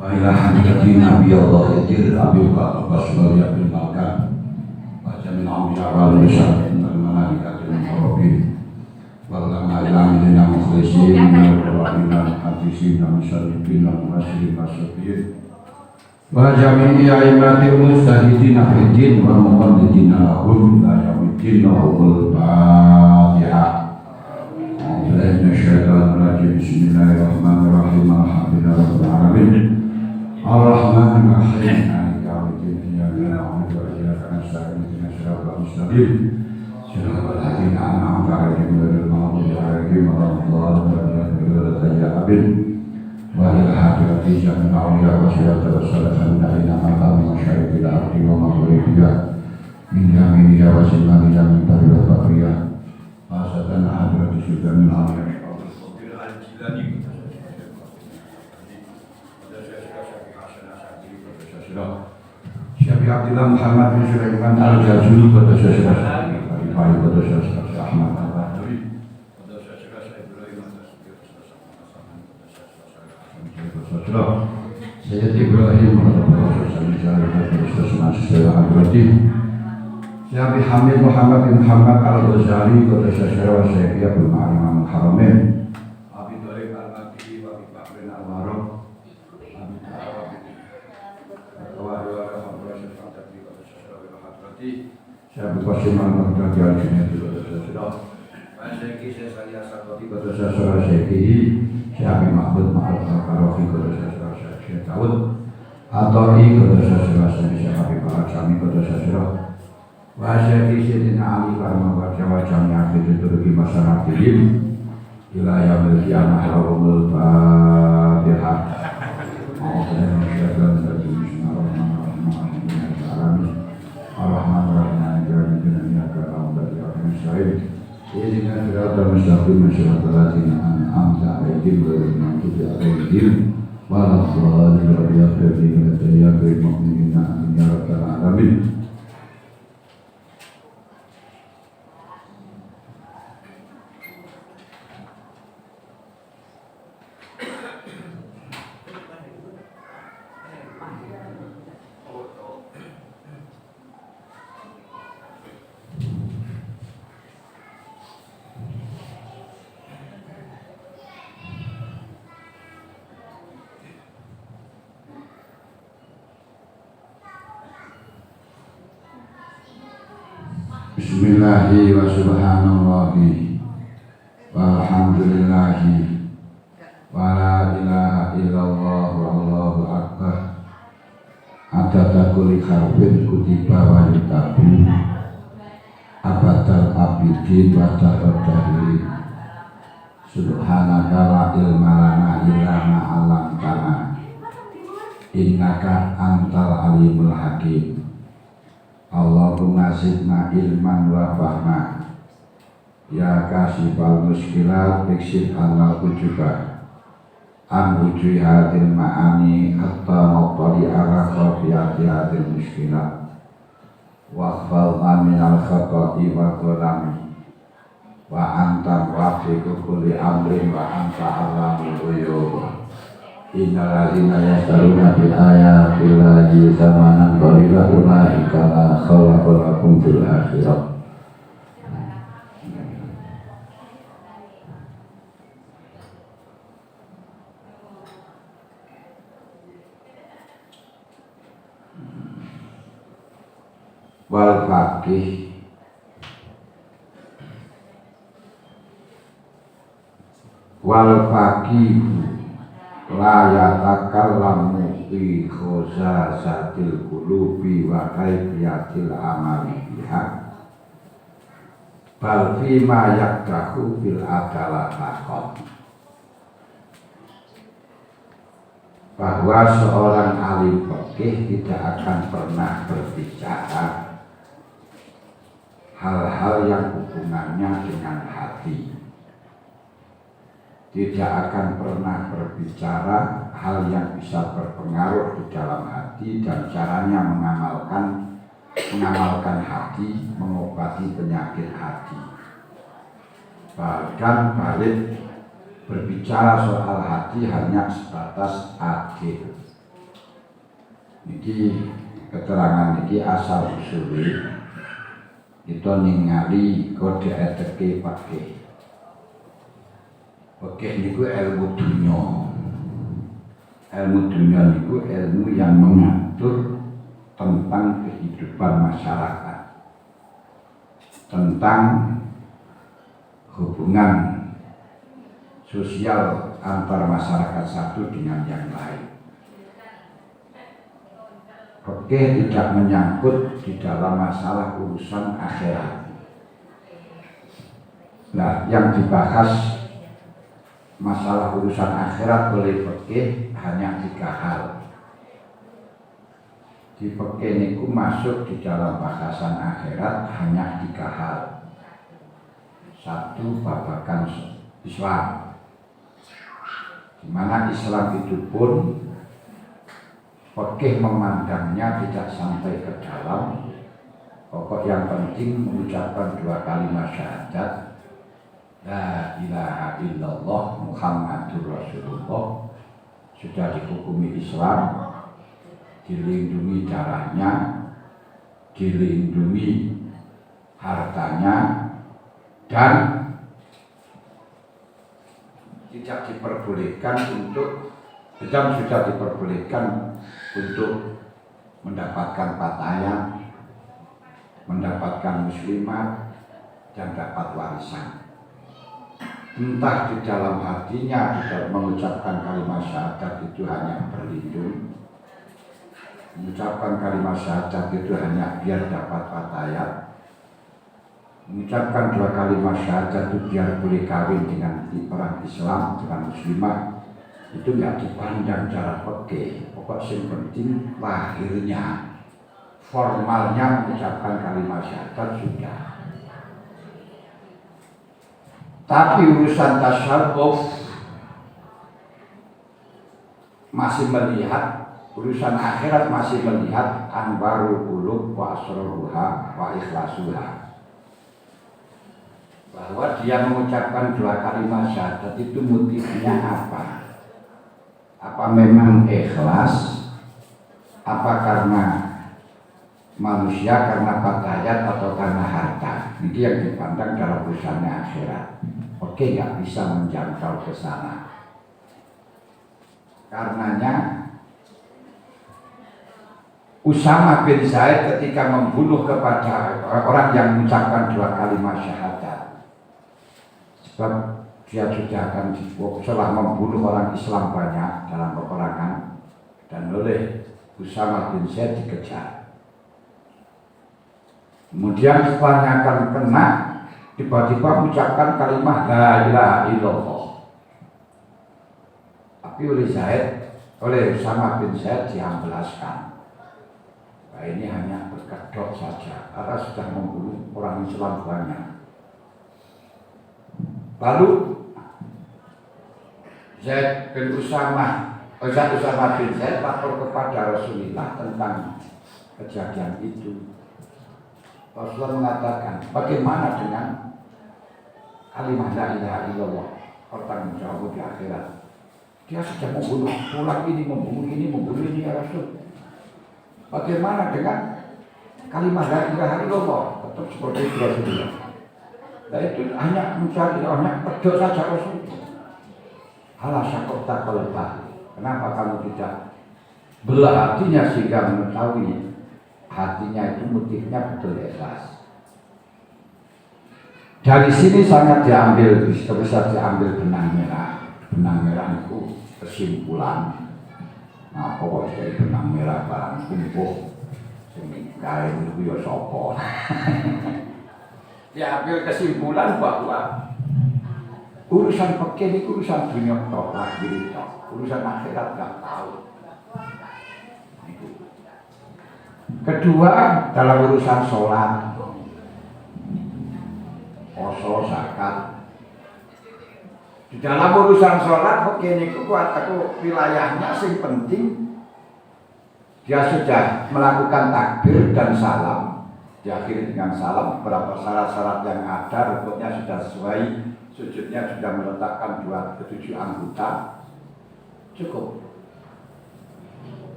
wa ila hadiyati nabi Allah yadir abi wa basmal ya bil malkan wa jamin amya wal musyafin wal malaikatil muqarrabin wal a'lamina mukhlisin wal rahmina hadisin wa musyarifin wa musyarifin wa syafirin wa jami'i a'immatil mustahidin fiddin wa muqaddidin lahum ila yaumiddin lahumul Fatihah. Bismillahirrahmanirrahim. Alhamdulillahirabbil alamin. Ar-Rahmanir-Rahim. Maliki yaumiddin. Iyyaka na'budu wa iyyaka nasta'in. Ihdinas siratal mustaqim. Siratal ladzina an'amta 'alaihim ghairil maghdubi 'alaihim waladdallin. Wa ila hadrati jami'il awliya wa siratal salihin ila maqami masyarifil ardi wa maghribiha min yaminiha wa shimaliha min barri wa bahriha. Asatan hadrati jami'il awliya Syekh Abdullah Muhammad bin Sulaiman Al-Jazuli pada Syekh Al-Fahri pada Syekh Ahmad Al-Badri pada Syekh Ibrahim Syekh Ibrahim pada Syekh Al-Badri Syekh Hamid Muhammad bin Muhammad Al-Ghazali pada Syekh Abdul Ma'alim Al-Haramain Abi Tariq Al-Makki wa Abi Bakrin Al-Maruf Saya berkuasa melakukan kegiatan itu sudah. Saya kisah saya sakoti pada sasaran saya Syekh Mahmud Ma'al Al-Karofi pada sasaran Syekh Daud atau pada sasaran Syekh Habib Al-Sami pada sasaran. Saya kisah Dina Ali karena baca wajahnya itu turki masyarakat ini wilayah Melkianah Lahumul Fatihah. Ihdina siratal mustaqim siratal ladzina an'amta 'alaihim ghairil maghdubi 'alaihim waladdallin. Amin ya rabbal alamin. Bismillahi wa subhanallahi walhamdulillahi wa la ilaha illallah wallahu akbar. Adada kulli harfin kutiba wa yutabu abadal abidin wa ta'adari. Subhanaka la ilma lana illa ma 'allamtana innaka antal alimul hakim. Allahumma zidna ilman wa fahma ya kasifal muskilat ikshif anna ujuba an ujuhi hadil ma'ani hatta muqtali ala khafiyati hadil muskilat waqfalna minal khata'i wa qolami wa anta wafiqu kulli amrin wa anta alamul ghuyub. Innal ladzina yashtaruna bil ayati llahi thamanan qalilan ulaika la khalaqa lahum fil akhirah. Wal faqih wal faqih la yatakallamu fi khuzazatil qulubi wa kaifiyatil amali biha bal fi ma yakdahu fil adalah takon. Bahwa seorang alim fikih tidak akan pernah berbicara hal-hal yang hubungannya dengan hati, tidak akan pernah berbicara hal yang bisa berpengaruh di dalam hati dan caranya mengamalkan hati, mengobati penyakit hati. Bahkan balik berbicara soal hati hanya sebatas adil, Niki keterangan niki asal usule kita ningali kode eteke pakai. Oke, niku ilmu dunia. Ilmu dunia niku ilmu yang mengatur tentang kehidupan masyarakat, tentang hubungan sosial antar masyarakat satu dengan yang lain. Oke, tidak menyangkut di dalam masalah urusan akhirat. Nah, yang dibahas masalah urusan akhirat oleh fikih hanya 3 hal. Di fikih niku masuk di dalam bahasan akhirat hanya 3 hal. 1, babakan Islam, di mana Islam itu pun fikih memandangnya tidak sampai ke dalam. Pokok yang penting mengucapkan 2 kalimat syahadat, La ilaha illallah Muhammadur Rasulullah, sudah dihukumi Islam, dilindungi darahnya, dilindungi hartanya, dan tidak diperbolehkan untuk sudah diperbolehkan untuk mendapatkan pakaian, mendapatkan muslimat, dan dapat warisan. Entah di dalam hatinya tidak mengucapkan kalimat syahadat itu hanya berlindung, mengucapkan kalimat syahadat itu hanya biar dapat pakaian, mengucapkan 2 kalimat syahadat itu biar boleh kawin dengan orang Islam, dengan muslimah, itu nggak dipandang cara fikih. Pokok yang penting lahirnya, formalnya mengucapkan kalimat syahadat sudah. Tapi urusan tasawuf masih melihat, urusan akhirat masih melihat anwarul qulub wa asraruha wa ikhlasuha, bahwa dia mengucapkan 2 kalimat syahadat itu motifnya apa? Apa memang ikhlas? Apa karena manusia, karena pakaian, atau karena harta? Ini yang dipandang dalam urusannya akhirat. Oke, nggak bisa menjangkau ke sana. Karenanya Usama bin Zaid ketika membunuh kepada orang yang mengucapkan 2 kalimat syahadat, sebab dia sudah akan setelah membunuh orang Islam banyak dalam peperangan, dan oleh Usama bin Zaid dikejar. Kemudian setelahnya akan kena, tiba-tiba mengucapkan kalimat La ilaha illallah. Tapi oleh Usama bin Zaid diambelaskan. Nah, ini hanya berkedok saja, karena sudah membunuh orang Islam banyak. Lalu Usama bin Zaid lapor kepada Rasulullah tentang kejadian itu. Rasulullah mengatakan, bagaimana dengan kalimat La ilaha illallah, pertanggung jawab di akhirat? Dia sudah membunuh pulang ini, membunuh ini ya Rasul. Bagaimana dengan kalimat La ilaha illallah? Tetap seperti itu Rasulullah. Nah itu hanya mencari, hanya pedok saja Rasulullah. Halah syakok tak kelebah. Kenapa kamu tidak belah hatinya sehingga mengetahui hatinya itu motifnya betul ikhlas? Dari sini sangat diambil, bisa diambil benang merah. Benang merah itu kesimpulan. Nah, pokoknya dari benang merah barang kumpul, sini kain itu ya sopo. Diambil kesimpulan bahwa urusan fikih ini urusan dunia tok, lahir tok, urusan akhirat nggak tahu. Kedua, dalam urusan sholat, poso, zakat. Di dalam urusan sholat, fikih ini aku wilayahnya sing penting dia sudah melakukan takbir dan salam, diakhiri dengan salam. Beberapa syarat-syarat yang ada, rukuknya sudah sesuai, sujudnya sudah meletakkan 7 anggota, cukup.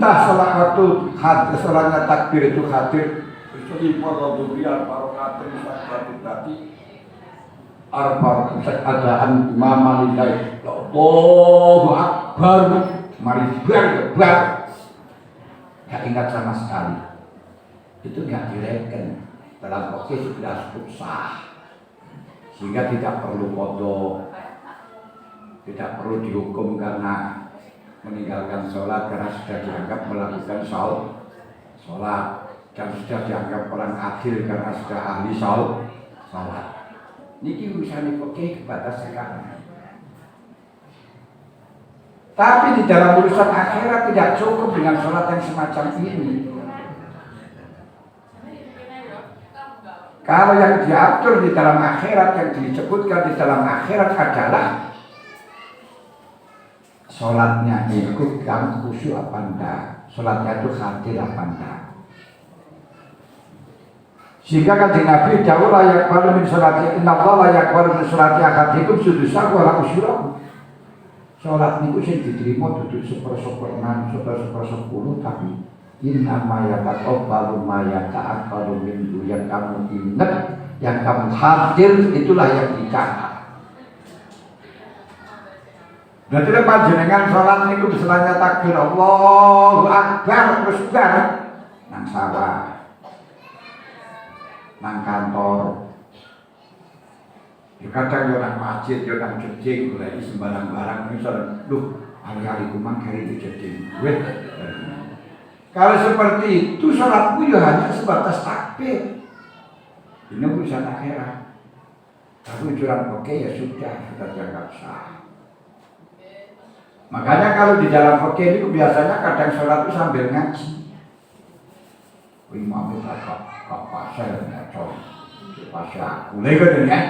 entah sholat waktu hadir, sholatnya takbir itu hadir selipur rodobiar barokatin sakit tadi arba keadaan imam lillahi Allahu Akbar mari bar gak ingat sama sekali itu gak direken dalam oke sudah cukup sah sehingga tidak perlu qadha tidak perlu dihukum karena meninggalkan sholat karena sudah dianggap melakukan sholat dan sudah dianggap orang adil karena sudah ahli sholat. Ini urusan fikih kepada sekarang. Tapi di dalam urusan akhirat tidak cukup dengan sholat yang semacam ini. Kalau yang diatur di dalam akhirat, yang disebutkan di dalam akhirat adalah sholatnya ikut kamu khusyuk apa enggak, sholatnya itu hadir apa enggak. Sehingga kanjeng Nabi jauh layak baru min sholati inna Allah layak baru min sholati akadikum sudusaku ala usyuraku. Sholat niku sing diterima duduk seper-seperan, seper-sepuluh tapi inna ma yataqabbalu ma yata'aqqalu minhu yang kamu ingat, yang kamu hadir itulah yang dicatat. Berarti panjenengan sholat niku misalnya takbir Allahu Akbar terus bar nang sawah, nang kantor, kadang yo nang masjid, yo nang jeding, golek sembarang barang misal, duh hari-hari kumang kari di jeding. Kalau seperti itu sholatmu yo hanya sebatas takbir. Ini urusan akhirat. Tapi ujuran oke ya sudah dianggap sah. Makanya kalau di dalam fikih itu biasanya kadang sholat itu sambil ngaji. Imam itu kak pasal ngaco, pasal aku lagi kan?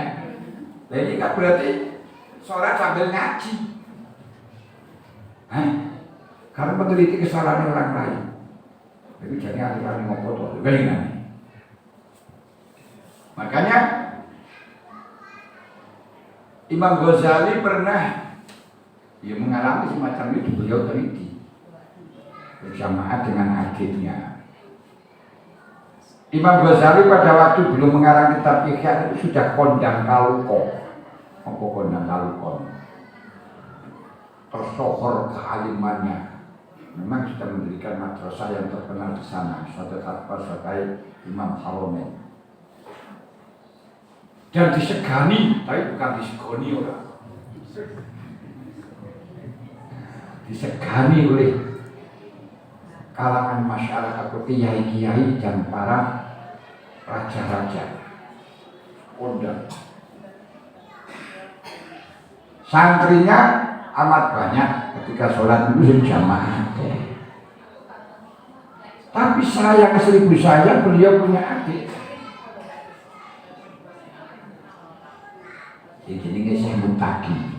Jadi kan berarti sholat sambil ngaji. Karena meneliti kesalahan orang lain. Jadi jadi ahli-ahli ngobrol juga ini. Makanya Imam Ghazali pernah mengalami semacam itu, beliau teliti berjamaah dengan adiknya. Imam Ghazali pada waktu belum mengarang kitab Ihya itu sudah kondang kaluko. Apa kondang kalukon? Tersohor kealimannya. Memang sudah mendirikan madrasah yang terkenal di sana, suatu fatwa sebagai Imam Haromen. Dan disegani, tapi bukan disegani orang. Disegani oleh kalangan masyarakat kiai-kiai dan para raja-raja. Kondang. Santrinya amat banyak ketika sholat itu jamaah. Tapi sayang seribu sayang beliau punya adik. Ini saya Muntaki.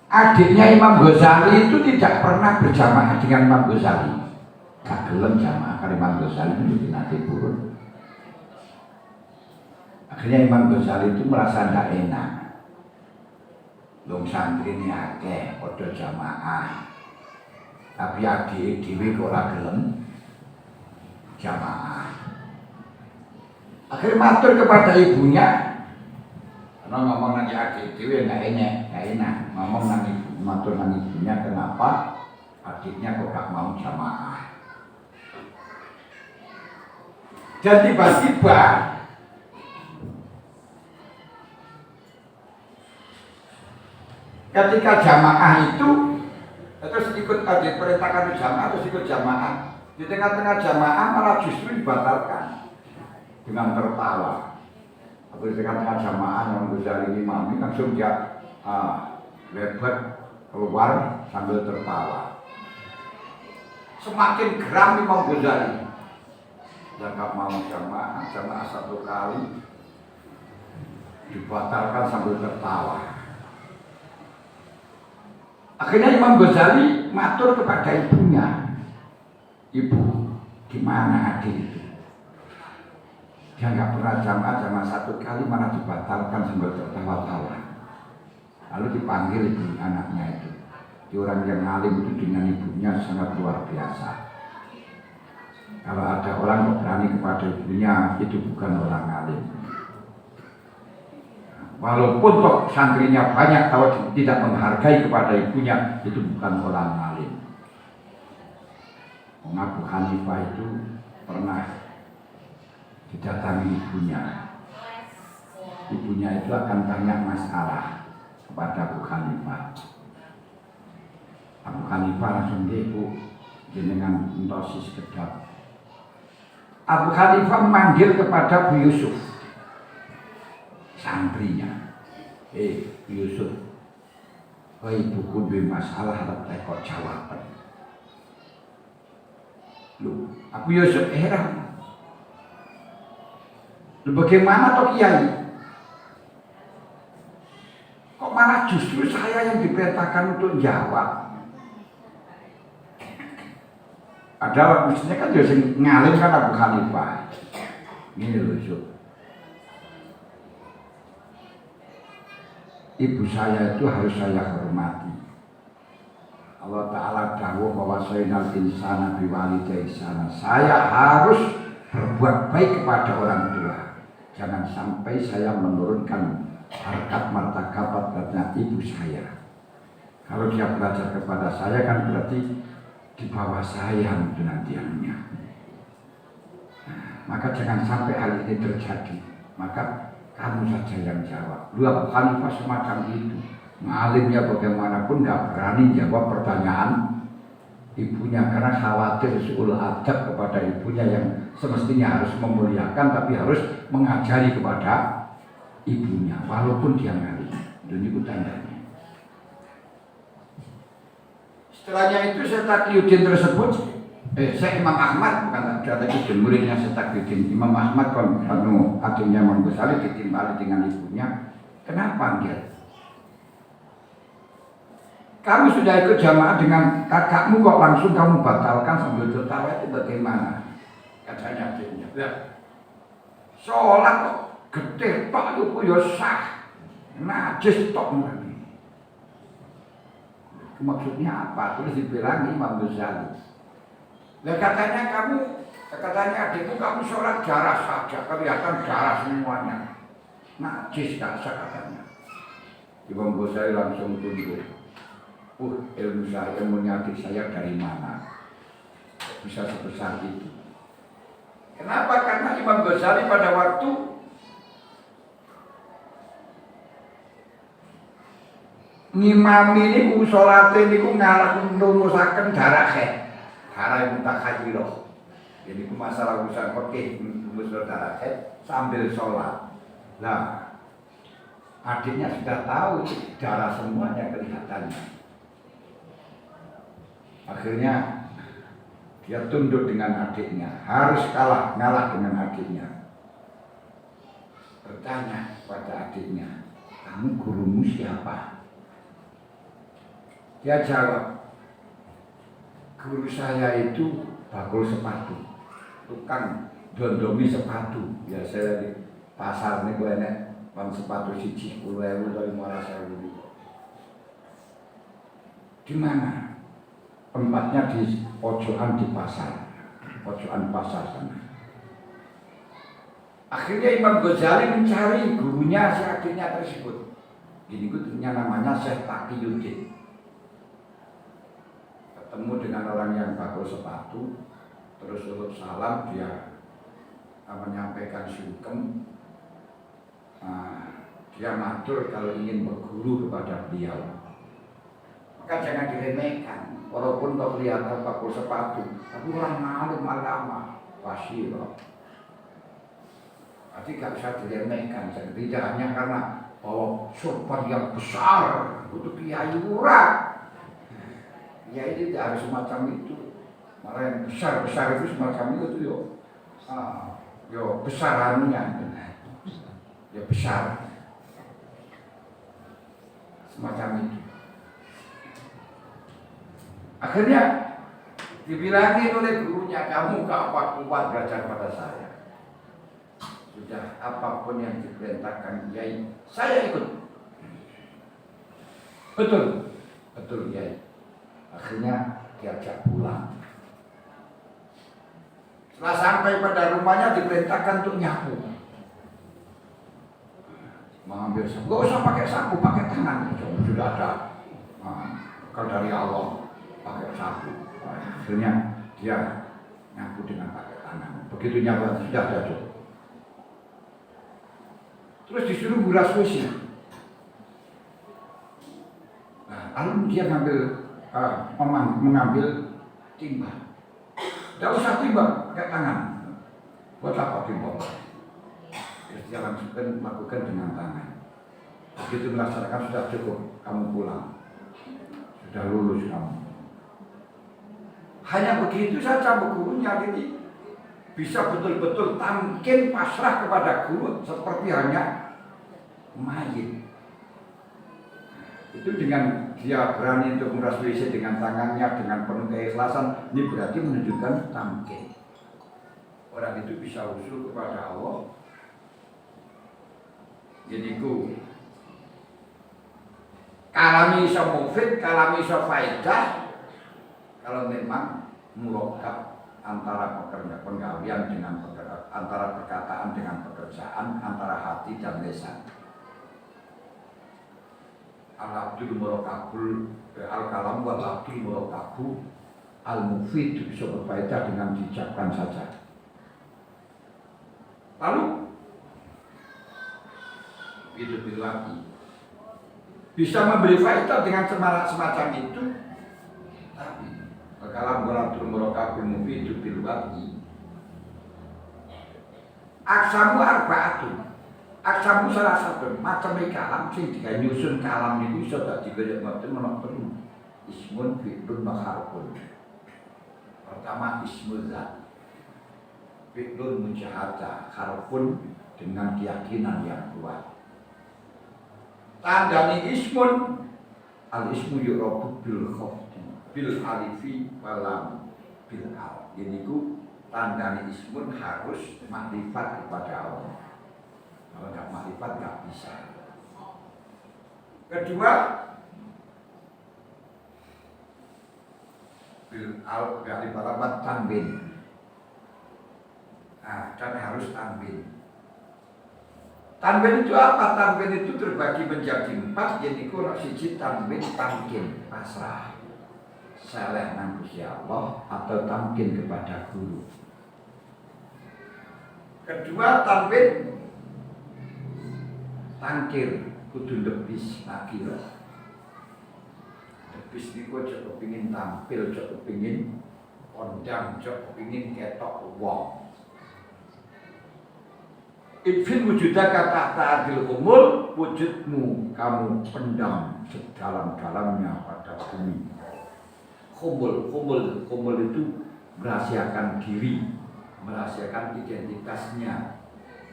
Adiknya Imam Ghazali itu tidak pernah berjamaah dengan Imam Ghazali. Gak gelem jamaah karena Imam Ghazali itu nanti turun. Akhirnya Imam Ghazali itu merasa tidak enak. Long santri ini akeh padha jamaah. Tapi adik dhewe kok ora gelem jamaah. Akhirnya matur kepada ibunya, karena ngomong nanti adik dhewe enggak enak. Ngomong nanti matur nang ibunya kenapa adiknya kok gak mau jamaah. Dan tiba-tiba ketika jamaah itu terus ikut diperintahkan jamaah terus ikut jamaah, di tengah-tengah jamaah malah justru dibatalkan dengan tertawa. Atau di tengah-tengah jamaah yang Ghazali Imam langsung dia lebat keluar sambil tertawa. Semakin geram Imam Ghazali. Dan gak mau jamaah satu kali dibatalkan sambil tertawa. Akhirnya Imam Ghazali matur kepada ibunya, ibu, gimana adik itu? Dia nggak pernah jamaah satu kali malah dibatalkan sambil tertawa-tawa. Lalu dipanggil ibu anaknya itu, Orang yang alim itu dengan ibunya sangat luar biasa. Kalau ada orang yang berani kepada ibunya, itu bukan orang alim. Walaupun toh santrinya banyak, kalau tidak menghargai kepada ibunya, itu bukan orang alim. Abu Hanifah itu pernah didatangi ibunya. Ibunya itu akan tanya masalah kepada Abu Hanifah. Abu Hanifah langsung ibu jenengan entosis kedap. Abu Hanifah memanggil kepada Bu Yusuf, santrinya. Bu Yusuf, ibuku duwe masalah arep kok jawaban. Lu, Abu Yusuf heran. Lu bagaimana toh Kiai? Kok malah justru saya yang diperintahkan untuk jawab? Ada mestinya kan dia ngalim kan Abu Hanifah. Ini loh Yusuf. Ibu saya itu harus saya hormati. Allah Ta'ala dawuh bahwa sayyidal insana biwalidayhi ihsana. Saya harus berbuat baik kepada orang tua. Jangan sampai saya menurunkan harkat martabat kepada ibu saya. Kalau dia belajar kepada saya kan berarti di bawah saya itu nantinya. Maka jangan sampai hal ini terjadi. Maka kamu saja yang jawab. Lu Abu Hanifah semacam itu. Ngalimnya bagaimanapun gak berani jawab pertanyaan ibunya karena khawatir suul adab kepada ibunya yang semestinya harus memuliakan tapi harus mengajari kepada ibunya walaupun dia ngalim. Dan itu tandanya. Setelahnya itu Syekh Taqiyuddin tersebut, Syekh Imam Ahmad bukan Syekh Taqiyuddin, muridnya Syekh Taqiyuddin. Imam Ahmad kan adiknya Imam Ghazali ditimbali dengan ibunya. Kenapa dia? Kamu sudah ikut jamaah dengan kakakmu kok langsung kamu batalkan sambil tertawa itu bagaimana? Katanya adiknya. Ya, sholat kok getih tok itu ya sah, najis tok lagi. Maksudnya apa? Terus dibilang Imam Ghazali. Nah katanya adikmu kamu sholat darah saja, kelihatan darah semuanya. Najis gak sah katanya. Imam Ghazali langsung tunduk. Ilmunya adik saya dari mana? Bisa sebesar itu. Kenapa? Karena Imam Ghazali pada waktu ngimami niku salate niku ngarep nrumusaken darah yang mutakhayyiroh. Jadi ku masalah urusan fikih rumus darah sambil sholat. Nah, adiknya sudah tahu darah semuanya kelihatannya. Akhirnya dia tunduk dengan adiknya, harus ngalah dengan adiknya. Bertanya pada adiknya, kamu gurumu siapa? Dia jawab, guru saya itu bakul sepatu, tukang dondomi sepatu. Biasa di pasar ini gue enak bang sepatu siji 10.000 dari 15.000. Di mana? Tempatnya di pojokan di pasar, pojokan pasar sana. Akhirnya Imam Ghazali mencari gurunya si adiknya tersebut. Ini gurunya namanya Syekh Taqiyuddin. Ketemu dengan orang yang bakul sepatu, terus urut salam, dia menyampaikan sungkem. Dia matur kalau ingin berguru kepada beliau. Maka jangan diremehkan. Walaupun tak kelihatan bakul sepatu, tapi orang malu lama pasti loh. Tapi gak bisa diremehkan. Tidak hanya karena bahwa sorban yang besar untuk kiai murah. Ya ini tidak harus semacam itu. Malah yang besar itu semacam itu yo besarannya, ya besar semacam itu. Akhirnya dibilangin oleh gurunya, kamu gak kuat belajar pada saya. Sudah apapun yang diperintahkan Kiai, saya ikut. Betul Kiai. Akhirnya diajak pulang. Setelah sampai pada rumahnya diperintahkan untuk nyapu. Mengambil sapu, gak usah pakai sapu, pakai tangan. Sudah ada bekal dari Allah, pakai sapu. Akhirnya dia nyapu dengan pakai tangan. Begitu nyapu sudah ada. Terus disuruh nguras WC. Nah, lalu dia mengambil timba. Tidak usah timba, pakai tangan. Buat apa timba? Terus dia lakukan dengan tangan. Begitu melaksanakan sudah cukup, kamu pulang. Sudah lulus kamu. Hanya begitu saja gurunya ini bisa betul-betul tamkin pasrah kepada guru seperti hanya mayit. Itu dengan dia berani untuk menguras WC dengan tangannya dengan penuh keikhlasan, ini berarti menunjukkan tamkin. Orang itu bisa usul kepada Allah. Jadi kalami iso mufid, kalami iso faedah. Kalau memang murokab antara penggawean dengan antara perkataan dengan pekerjaan, antara hati dan lisan. Al-abdul murokabul al-kalam wal abdul murokabu al-mufid bisa berfaedah dengan diucapkan saja. Lalu itu bilwati bisa memberi faedah dengan semacam itu, tapi al-kalam wal abdul murokabul mufid bilwati aksamu arba'atun. Aksamu salah satu macam kalam sing digawe nyusun kalam niku iso dadi kaya ngoten menapa ismun fi'lun maharfun. Pertama ismul zat. Fi'lun mujahadah, harfun dengan keyakinan yang kuat. Tandane ismun al-ismu yu'rabu bil khafdi bil alifi wal lam bil al. Niku tandane ismun harus makrifat kepada Allah. Kalau nggak makrifat nggak bisa. Kedua, bil al dari balamat tanwin. Dan harus tanwin. Tanwin itu apa? Tanwin itu terbagi menjadi 4. Yaitu siji tanwin tamkin pasrah. Saleh nang Gusti Allah atau tamkin kepada guru. Kedua tanwin tangkir kudu lebis nakir. Lebis niku aja kepingin tampil, aja kepingin kondang, aja kepingin ketok wong. Infil wujudaka tahta adil umur, wujudmu kamu pendam sedalam-dalamnya pada bumi. Kumul itu merahasiakan diri, merahasiakan identitasnya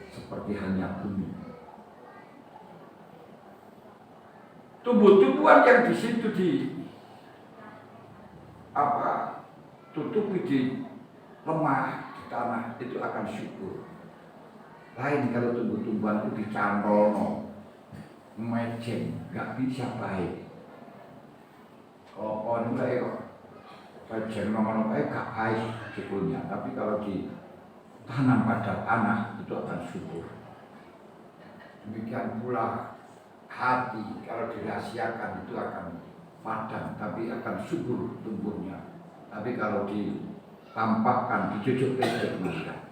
seperti hanya bumi. Tumbuh-tumbuhan yang di situ tutupi di lemah di tanah itu akan subur. Lain kalau tumbuh-tumbuhan itu dicantolno, meceng, nggak bisa baik. Kalau pohon itu kok meceng nomor baik gak baik sebetulnya, tapi kalau ditanam pada tanah itu akan subur. Demikian pula hati kalau dirahasiakan itu akan padam, tapi akan subur tumbuhnya. Tapi kalau ditampakkan, dijujuk-jujuk maka.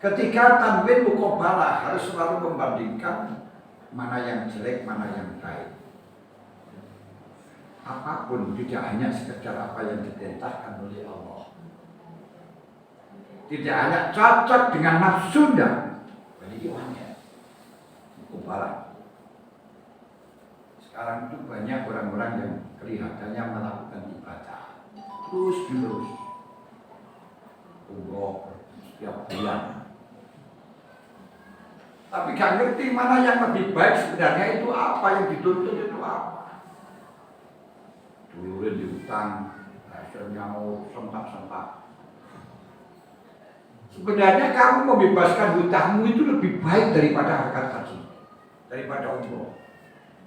Ketika tanwin muqabalah harus selalu membandingkan mana yang jelek, mana yang baik. Apapun tidak hanya sekedar apa yang diperintahkan oleh Allah. Tidak hanya cocok dengan nafsu dan beliaunya. Muqabalah. Sekarang itu banyak orang-orang yang kelihatannya melakukan ibadah terus-menerus, umroh setiap bulan. Tapi gak ngerti mana yang lebih baik sebenarnya itu apa, yang dituntut itu apa. Duluin di hutang, hasilnya mau sentak-sentak. Sebenarnya kamu membebaskan hutangmu itu lebih baik daripada harkat haji, daripada umroh.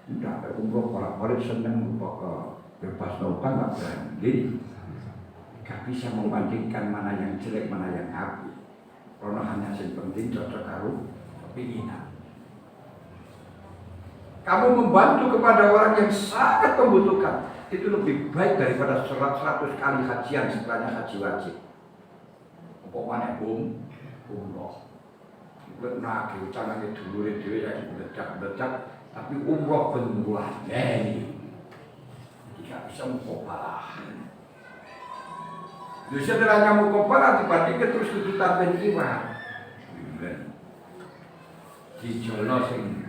Tidak ada umroh bolak-balik seneng pokok bebas utang nggak berani. Gak bisa membandingkan mana yang jelek mana yang api. Karena hanya yang penting cocok karo kepinginan. Kamu membantu kepada orang yang sangat membutuhkan, itu lebih baik daripada 100 kali hajian setelahnya haji wajib. Pokoknya umroh. Benar, ucapannya dulu itu yang belecak, tapi umroh benulah ini. Tidak bisa mukopala. Jadi setelahnya mukopala dibandingkan terus kejutan ben iwan. Dijolno sing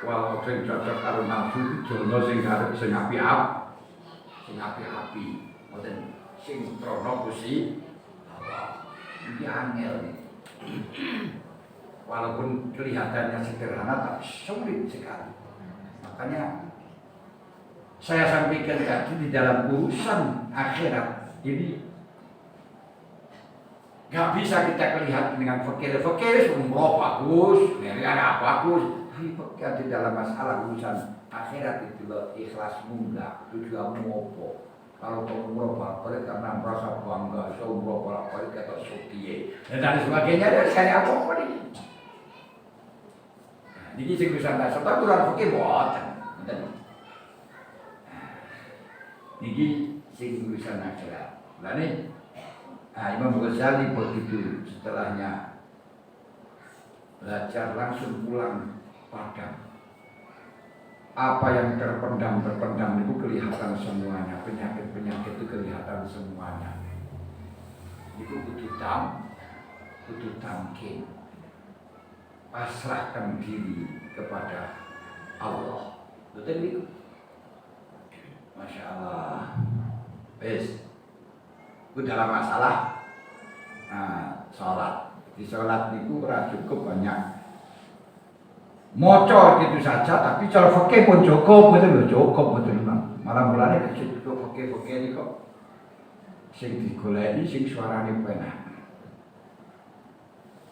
walau sing cocok karo nafsu, dijolno sing api api. Mboten sing trono Gusti Allah. Iki angel nih. Walaupun kelihatannya sederhana tapi sulit sekali. Makanya saya sampaikan tadi di dalam urusan akhirat ini gak bisa kita lihat dengan fakir umroh bagus, negara bagus. Tapi di dalam masalah urusan akhirat itu loh, ikhlasmu enggak, tujuanmu apa? Kalau kamu umroh balik karena merasa bangga, saya umroh balik atau suki dan sebagainya, dan saya apa nih? Ini sing bisa nggak serta kurang fakir boten. Niki sing bisa nakal. Lalu, Imam Ghazali begitu setelahnya belajar langsung pulang padam. Apa yang terpendam itu kelihatan semuanya, penyakit itu kelihatan semuanya. Itu kudu tamkin, pasrahkan diri kepada Allah. Betul itu? Masya Allah. Wes, itu dalam masalah sholat. Di sholat itu cukup banyak. Mocor gitu saja, tapi cara fakih pun cukup, betul. Malah mulanya kecil cukup fakih ini kok. Sing digoleki sing suarane penak.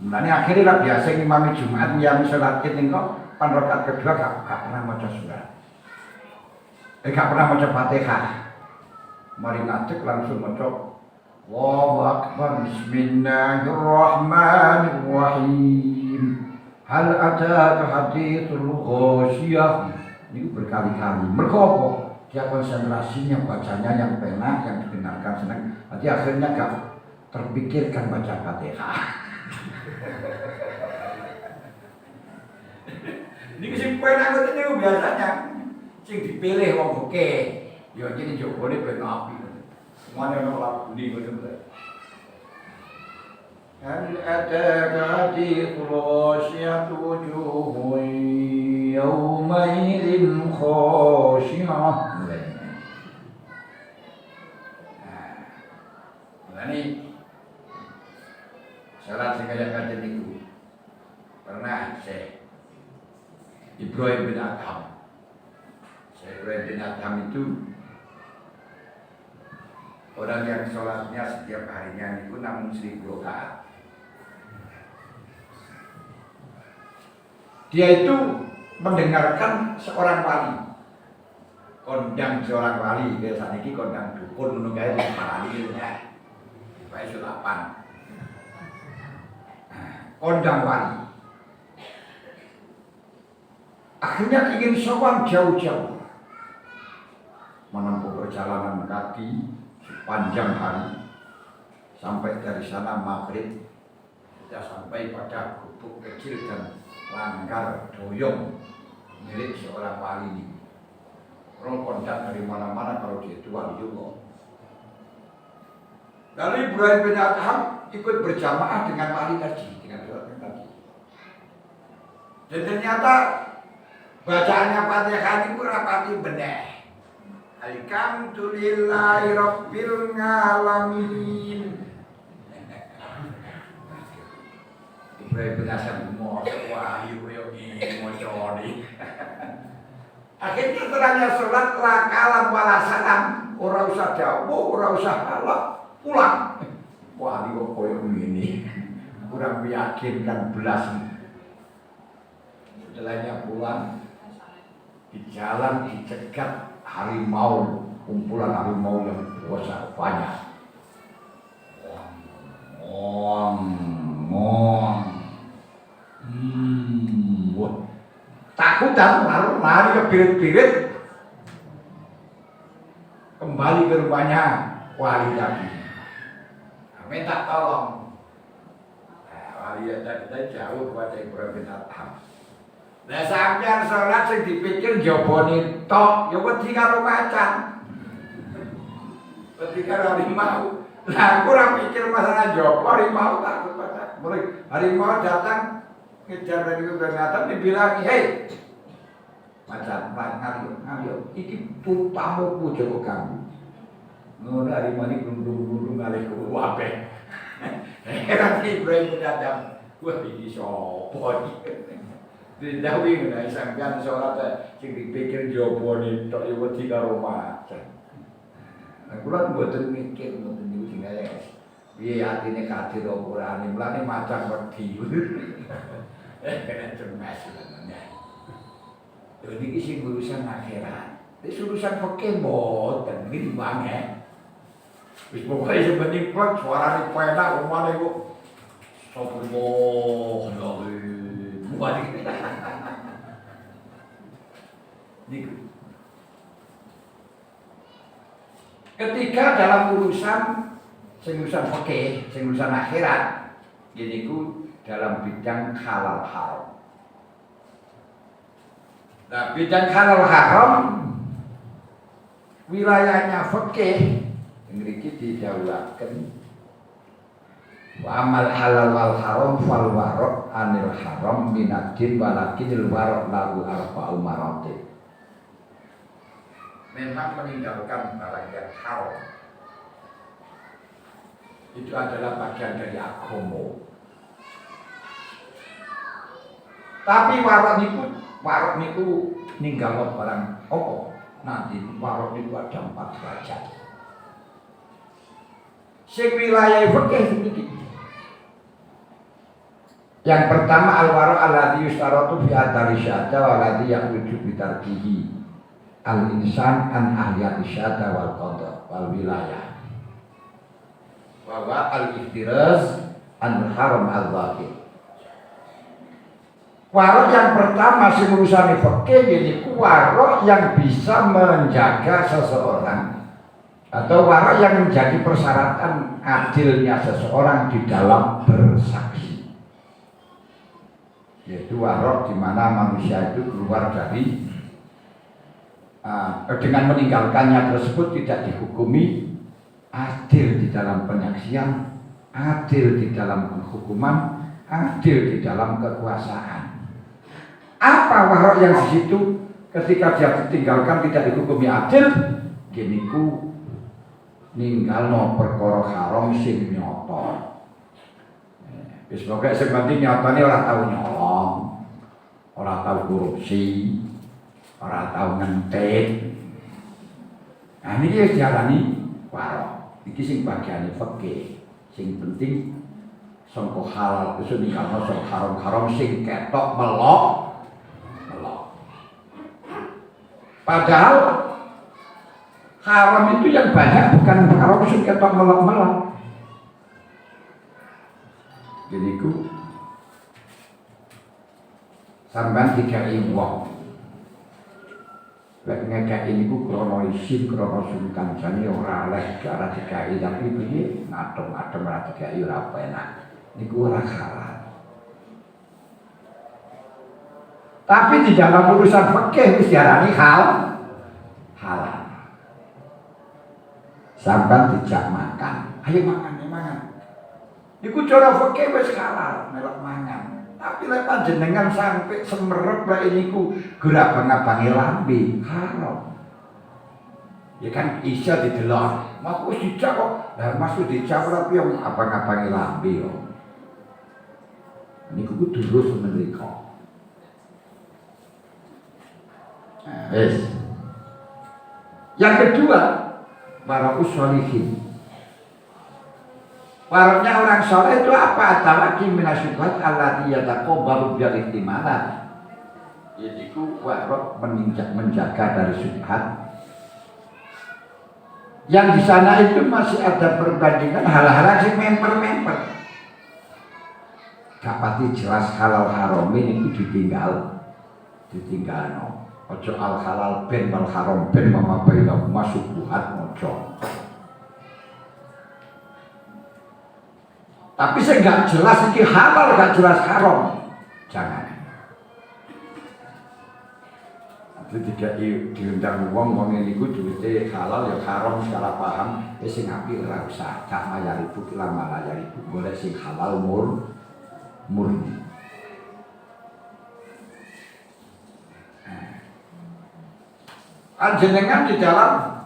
Mulanya akhirnya lah biasa imam Jumat yang sholat ini kok, pan rakaat kedua gak pernah maca surat. Gak pernah maca Fatihah. Mari ngadeg langsung maca Allahu Akbar, Bismillahirrahmanirrahim. Hal ada hadithul ghasyiyah. Ini berkali-kali. Mergo apa? Dia konsentrasinya bacanya yang penak, yang didengarkan senang. Nanti akhirnya gak terpikirkan baca Fatihah. Ini sing penak itu biasanya sing dipilih wong oke. Ya jadi jogone ben api. Semuanya ono lagu ngono. هل أتاك حديث الغاشية وجوه يومئذ خاشعة. Ini salat sing kaya kajen niku pernah Syekh Ibrahim bin Adham. Syekh Ibrahim bin Adham itu orang yang sholatnya setiap harinya itu namun 1000 rakaat. Dia itu mendengarkan seorang wali, kondang seorang wali, biasanya ini kondang dukun menunggu wali ya, baik sulapan, kondang wali. Akhirnya ingin sowan jauh-jauh, menempuh perjalanan kaki sepanjang hari, sampai dari sana maghrib, kita sampai pada gubuk kecil dan langgar doyong milik seorang wali ini. Orang kontak dari mana-mana kalau dia itu wali juga. Lalu Ibrahim bin Adham ikut berjamaah dengan wali tadi, dengan sholat tadi. Dan ternyata bacaannya Fatihah itu rapati benar. Alhamdulillahi Rabbil Alamin. Ibrahim bin Adham wahyu yang ini mocori. Akhirnya setelahnya sholat lakalam wala salam, ora usah jauh, ora usah halak, pulang. Wah, ini kok koyo ini kurang meyakinkan belas. Setelahnya pulang, Di jalan dicegat harimau, kumpulan harimau yang banyak. Ngong, ngong. Wah. Takut dan lari ke birit-birit. Kembali ke rumahnya wali tadi. Minta tolong. Wali tadi jauh kepada Ibrahim bin Adham. Nah sampeyan sholat sing dipikir jabone tok, ya wedi karo macan. Wedi karo harimau. Lah aku ora mikir masalah jaba harimau takut pada. Mulai harimau datang ngejar dari Ibrahim bin Adham dibilang, "Hei, macan, ngambil. Iki tamuku Joko kamu." Ngono harimau ini glundung-glundung ngalih ke wabe. Heran Ibrahim bin Adham. Wah iki sapa iki? Didawi ngene sampeyan salat sing dipikir jabone tok ya wedi karo macan. Nah kula mboten mikir mboten niku sing kaya piye atine kadir Al-Qur'an mulane macan wedi. Kena cemas sebenarnya. Lha niki sing urusan akhirat. Wis urusan fikih mboten niki banget. Wis pokoke sing penting plek suarane penak omane kok Astagfirullahaladzim. Ketiga dalam urusan fikih, urusan akhirat, ini dalam bidang halal haram. Nah, bidang halal haram wilayahnya fikih mriki didhawuhaken wa amal halal wal haram fal warok anil haram minadin walakinil warok lahu arba'u maratib. Memang meninggalkan barang yang haram itu adalah bagian dari agama. Tapi warok niku ninggal barang apa? Nanti warok niku ada 4 derajat. Sing wilayah fikih niki. Yang pertama al-wara' alladhi yustaratu fi adari syahada walladhi yakhruju bi tarkihi al-insan an ahliyati syahada wal qada wal wilayah wa wa al-ihtiraz an haram al-zahir. Warok yang pertama sing urusane fikih yaiku warok yang bisa menjaga seseorang atau warok yang menjadi persyaratan adilnya seseorang di dalam bersaksi. Yaitu warok di mana manusia itu keluar dari dengan meninggalkannya tersebut tidak dihukumi, adil di dalam penyaksian, adil di dalam penghukuman, adil di dalam kekuasaan. Apa warok yang di situ ketika dia ditinggalkan tidak dihukumi adil? Giniku ninggalno perkara haram sing nyoto. Wis pokoke sing penting nyatane ora tau nyolong, ora tau korupsi, ora tau ngentit. Nah niki wis diarani warok. Iki sing bagiane fikih. Sing penting sangka halal iso ninggalno sing haram-haram sing ketok melok. Padahal haram itu yang banyak bukan haram sing ketok melok-melok. Jadi ku sampean dikai wong. Lek ngekeki niku krana isin krana sungkan jane ora oleh cara dikai tapi piye ngadem-adem ora dikai ora penak. Niku ora halal. Tapi di dalam urusan fikih wis diarani halal. Sampean dijak makan, ayo makan. Iku cara fikih wis halal melok mangan. Tapi lek panjenengan sampai semerep lek niku gerabang-abange lambe haram. Ya kan isa didelok. Mas wis dijak kok. Lah Mas wis dijak ora piye abang-abange lambe kok. Niku kudu terus menika. Yes. Yang kedua, para usholihin. Waroknya orang soleh itu apa? Atawaki minasyubhat allati yataqabbalu bil ihtimalat. Yaitu warok menjaga dari syubhat. Yang di sana itu masih ada perbandingan hal-hal yang memper-memper. Gak pasti jelas halal haram ini ditinggal no. Ojo al halal ben wal haram ben mamabaina masuk buat ojo. Tapi saya gak jelas ini halal gak jelas haram. Jangan. Ketika diundang wong ini ku duwite halal ya haram secara paham wis sing apik ora usah gak mayar ibu lama layar ibu golek sing halal murni. Anjenengan di dalam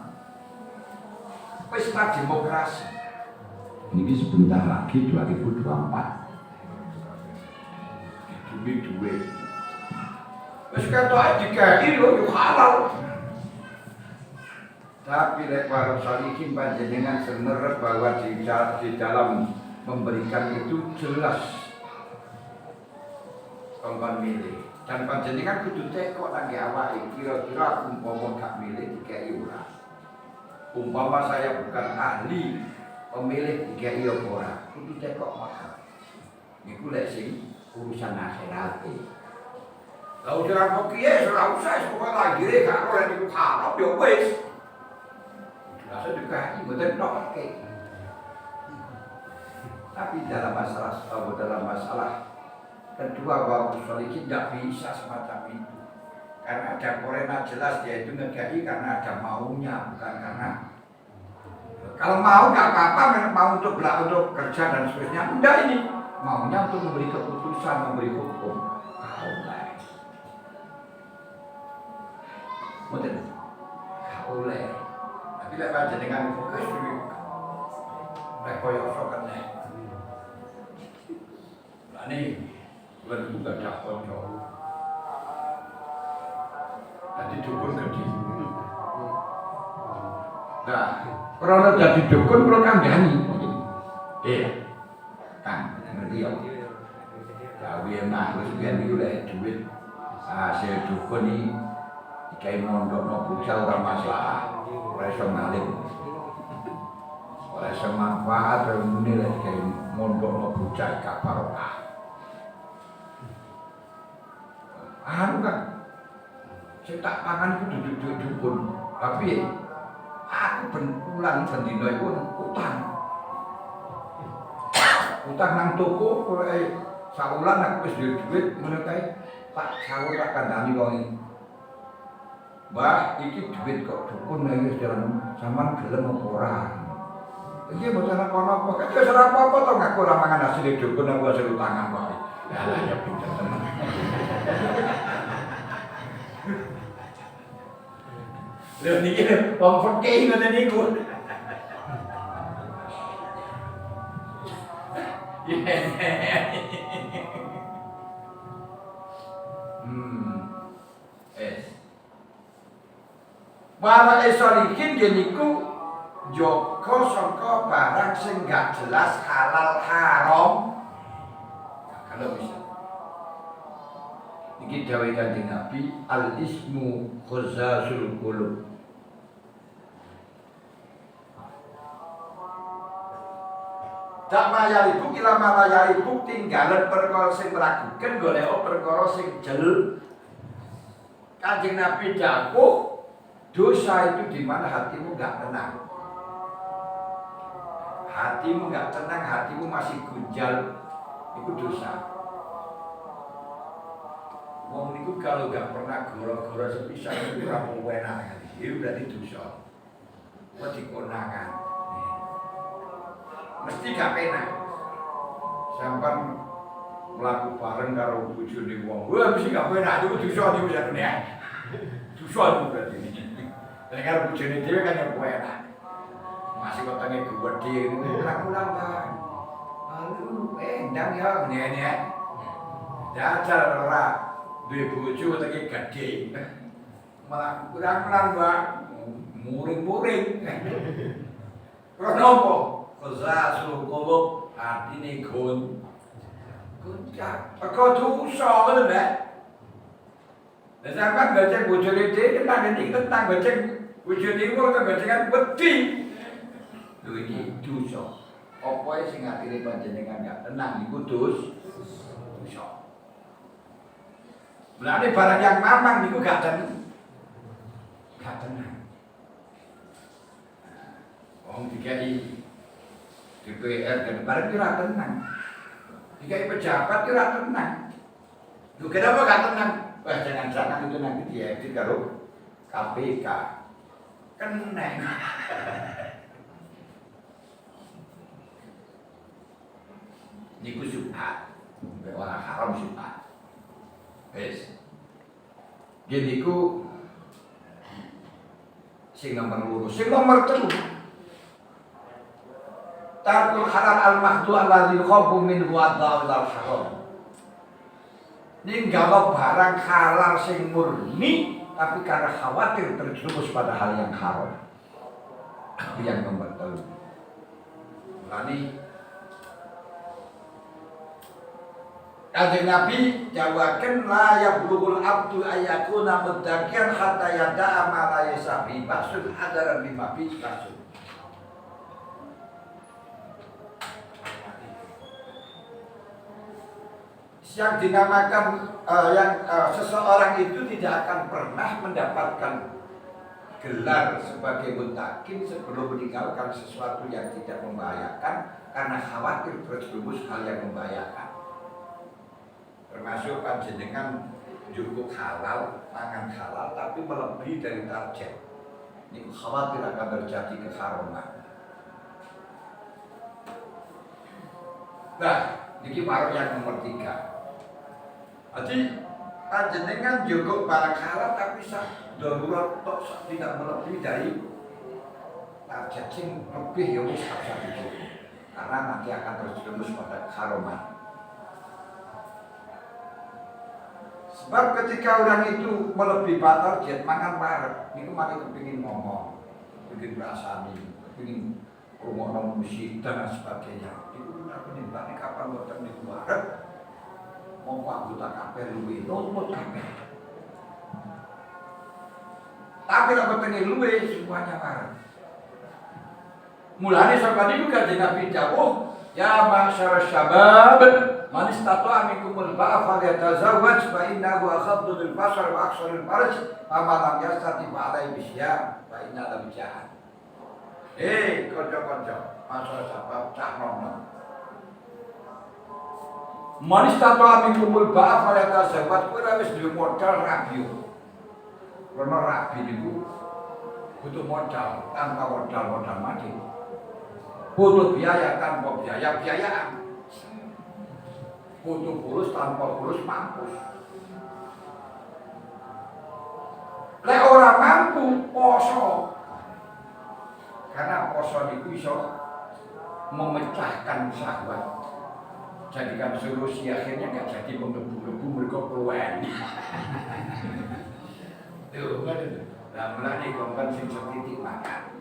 pesta demokrasi ini sebentar lagi 2024 duit wis katoke dikai lho yo halal. Tapi lek para salihin panjenengan sener bahwa di dalam memberikan itu jelas kongkon milih dan panjenengan kudu tekok nang awake kira-kira umpama gak milih dikai ora. Umpama saya bukan ahli pemilih dikai ora, kudu tekok maka. Niku lek sing urusan akhirat. Kalau jangan pakai ora usah semua lagi gak ora niku haram yo wis. Rasa dikai mboten tok. Tapi dalam masalah kedua bahwa solikin tidak bisa semacam itu karena ada korena jelas dia itu ngegadi karena ada maunya bukan karena kalau mau nggak apa-apa mau untuk kerja dan seterusnya udah ini maunya untuk memberi keputusan memberi hukum boleh tapi lek panjenengan fokus lek koyo sok kene ini bukan buka dakon jauh. Jadi dukun gede. Nah, kalau jadi dukun kalau kandhani. Kan ngerti ya. Gawe harus biar oleh duit hasil dukun ini dikai mondokno bocah ora masalah. Ora iso ngalim. Ora iso manfaat remune lek dikai mondokno bocah gak barokah. Anu kan, saya tak pangan itu duduk dukun, tapi aku bentulan sendino itu utang nang toko, kalau saulan aku wis duit menekai tak sahur tak kandani wong iki. Mbah, iki duit kok dukun iki jalan sampean gelem apa ora? Iki boten apa-apa, kan wis ora apa-apa to ngaku ora mangan hasil dukun aku hasil utangan kok. Lah ya pinter tenan. Lha niki wong fakih ngoten niku. Para esolikin geniku Joko saka barang sing gak jelas halal haram. Kalau bisa ini dawuh Kanjeng Nabi al-ismu khazasul qulub. Tak mayari buk ila mayari buk tinggalan perkara sing meragukan golek perkara sing jel. Kanjeng Nabi dawuh dosa itu di mana hatimu enggak tenang. Hatimu enggak tenang, hatimu masih gunjal, itu dosa. Wong niku kalau enggak pernah goro-goro sepisan itu ora enak. Itu berarti dosa. Wedi konangan. Mesti gak penak. Sampai mlaku bareng karo bojone wong. Wah mesti gak penak itu dosa niku sakjane. Dosa niku berarti. Nek karo bojone dhewe kan yang enak. Masih wetenge gede niku ora kurang kan. Aduh, ndang ya ngene. Dajar ora duwe bojo wetenge gede. Malah kurang-kurang Mbak. Muring-muring. Kenapa? Kezasul qulub atine goncang. Perkara dosa ngono lho. Lah sampean goceng bojone dhewe nang iki tentang goceng bojone wong kok gocengan wedi. Lho iki dosa. Apa sing atine panjenengan gak tenang iku dosa. Mulane barang yang mamang niku gak tenang. Wong dikai DPR dan barang ora tenang. Dikai pejabat ora tenang. Lho kenapa gak tenang? Wah jangan-jangan itu nanti diedit karo KPK. Keneng. Niku subhat. Orang haram subhat. Wes. Gini ku sing nomor 2, sing nomor 3. Tarkul halal al-mahdu alladzi khafu minhu adawil al-haram. Ninggalo barang halal sing murni tapi karena khawatir terjerumus pada hal yang haram. Itu yang nomor 3. Mulane Kanjeng Nabi jawaken la yablughul abdu ayyakuna mudakian hatta yada'a ma la yasabi maksud hadaran lima bi maksud. Yang dinamakan seseorang itu tidak akan pernah mendapatkan gelar sebagai muttaqin sebelum meninggalkan sesuatu yang tidak membahayakan karena khawatir terjerumus hal yang membahayakan. Termasuk panjenengan cukup halal, mangan halal, tapi melebihi dari target. Ini khawatir akan terjadi keharaman. Nah, ini baru yang nomor 3. Jadi panjenengan cukup barang halal, tapi darurat tidak melebihi dari target sing lebih ya wis itu. Karena nanti akan terjerumus pada keharaman. Sebab ketika orang itu melebihi target mangan parek, niku mari kepengin ngomong, kepengin rasani, kepengin rumah musik dan sebagainya. Itu udah penyebabnya kapan boten niku parek, mau anggota KPR luwe, rumput KPR. Tapi nek boten luwe semuanya parek. Mulane sampeyan niku kanjeng Nabi dawuh, ya masyarakat syabab man istata'a minkumul ba'a falyatazawwaj fa innahu aghaddu lil basar wa aqsarul farj fa man lam yastati' fa alaihi bisyam fa inna lahu jahan. Kanca-kanca, masalah sebab cah nom. Man istata'a minkumul ba'a falyatazawwaj kuwi wis duwe modal rabi. Karena rabi niku butuh modal, tanpa modal mati. Butuh biaya tanpa biayaan. Butuh kurus tanpa kurus mampus. Lek orang mampu poso. Karena poso itu iso memecahkan syahwat. Jadikan solusi akhirnya gak jadi menggebu-gebu mereka keluar. Tuh kan itu. Nah mulai kongkon sing setitik makan.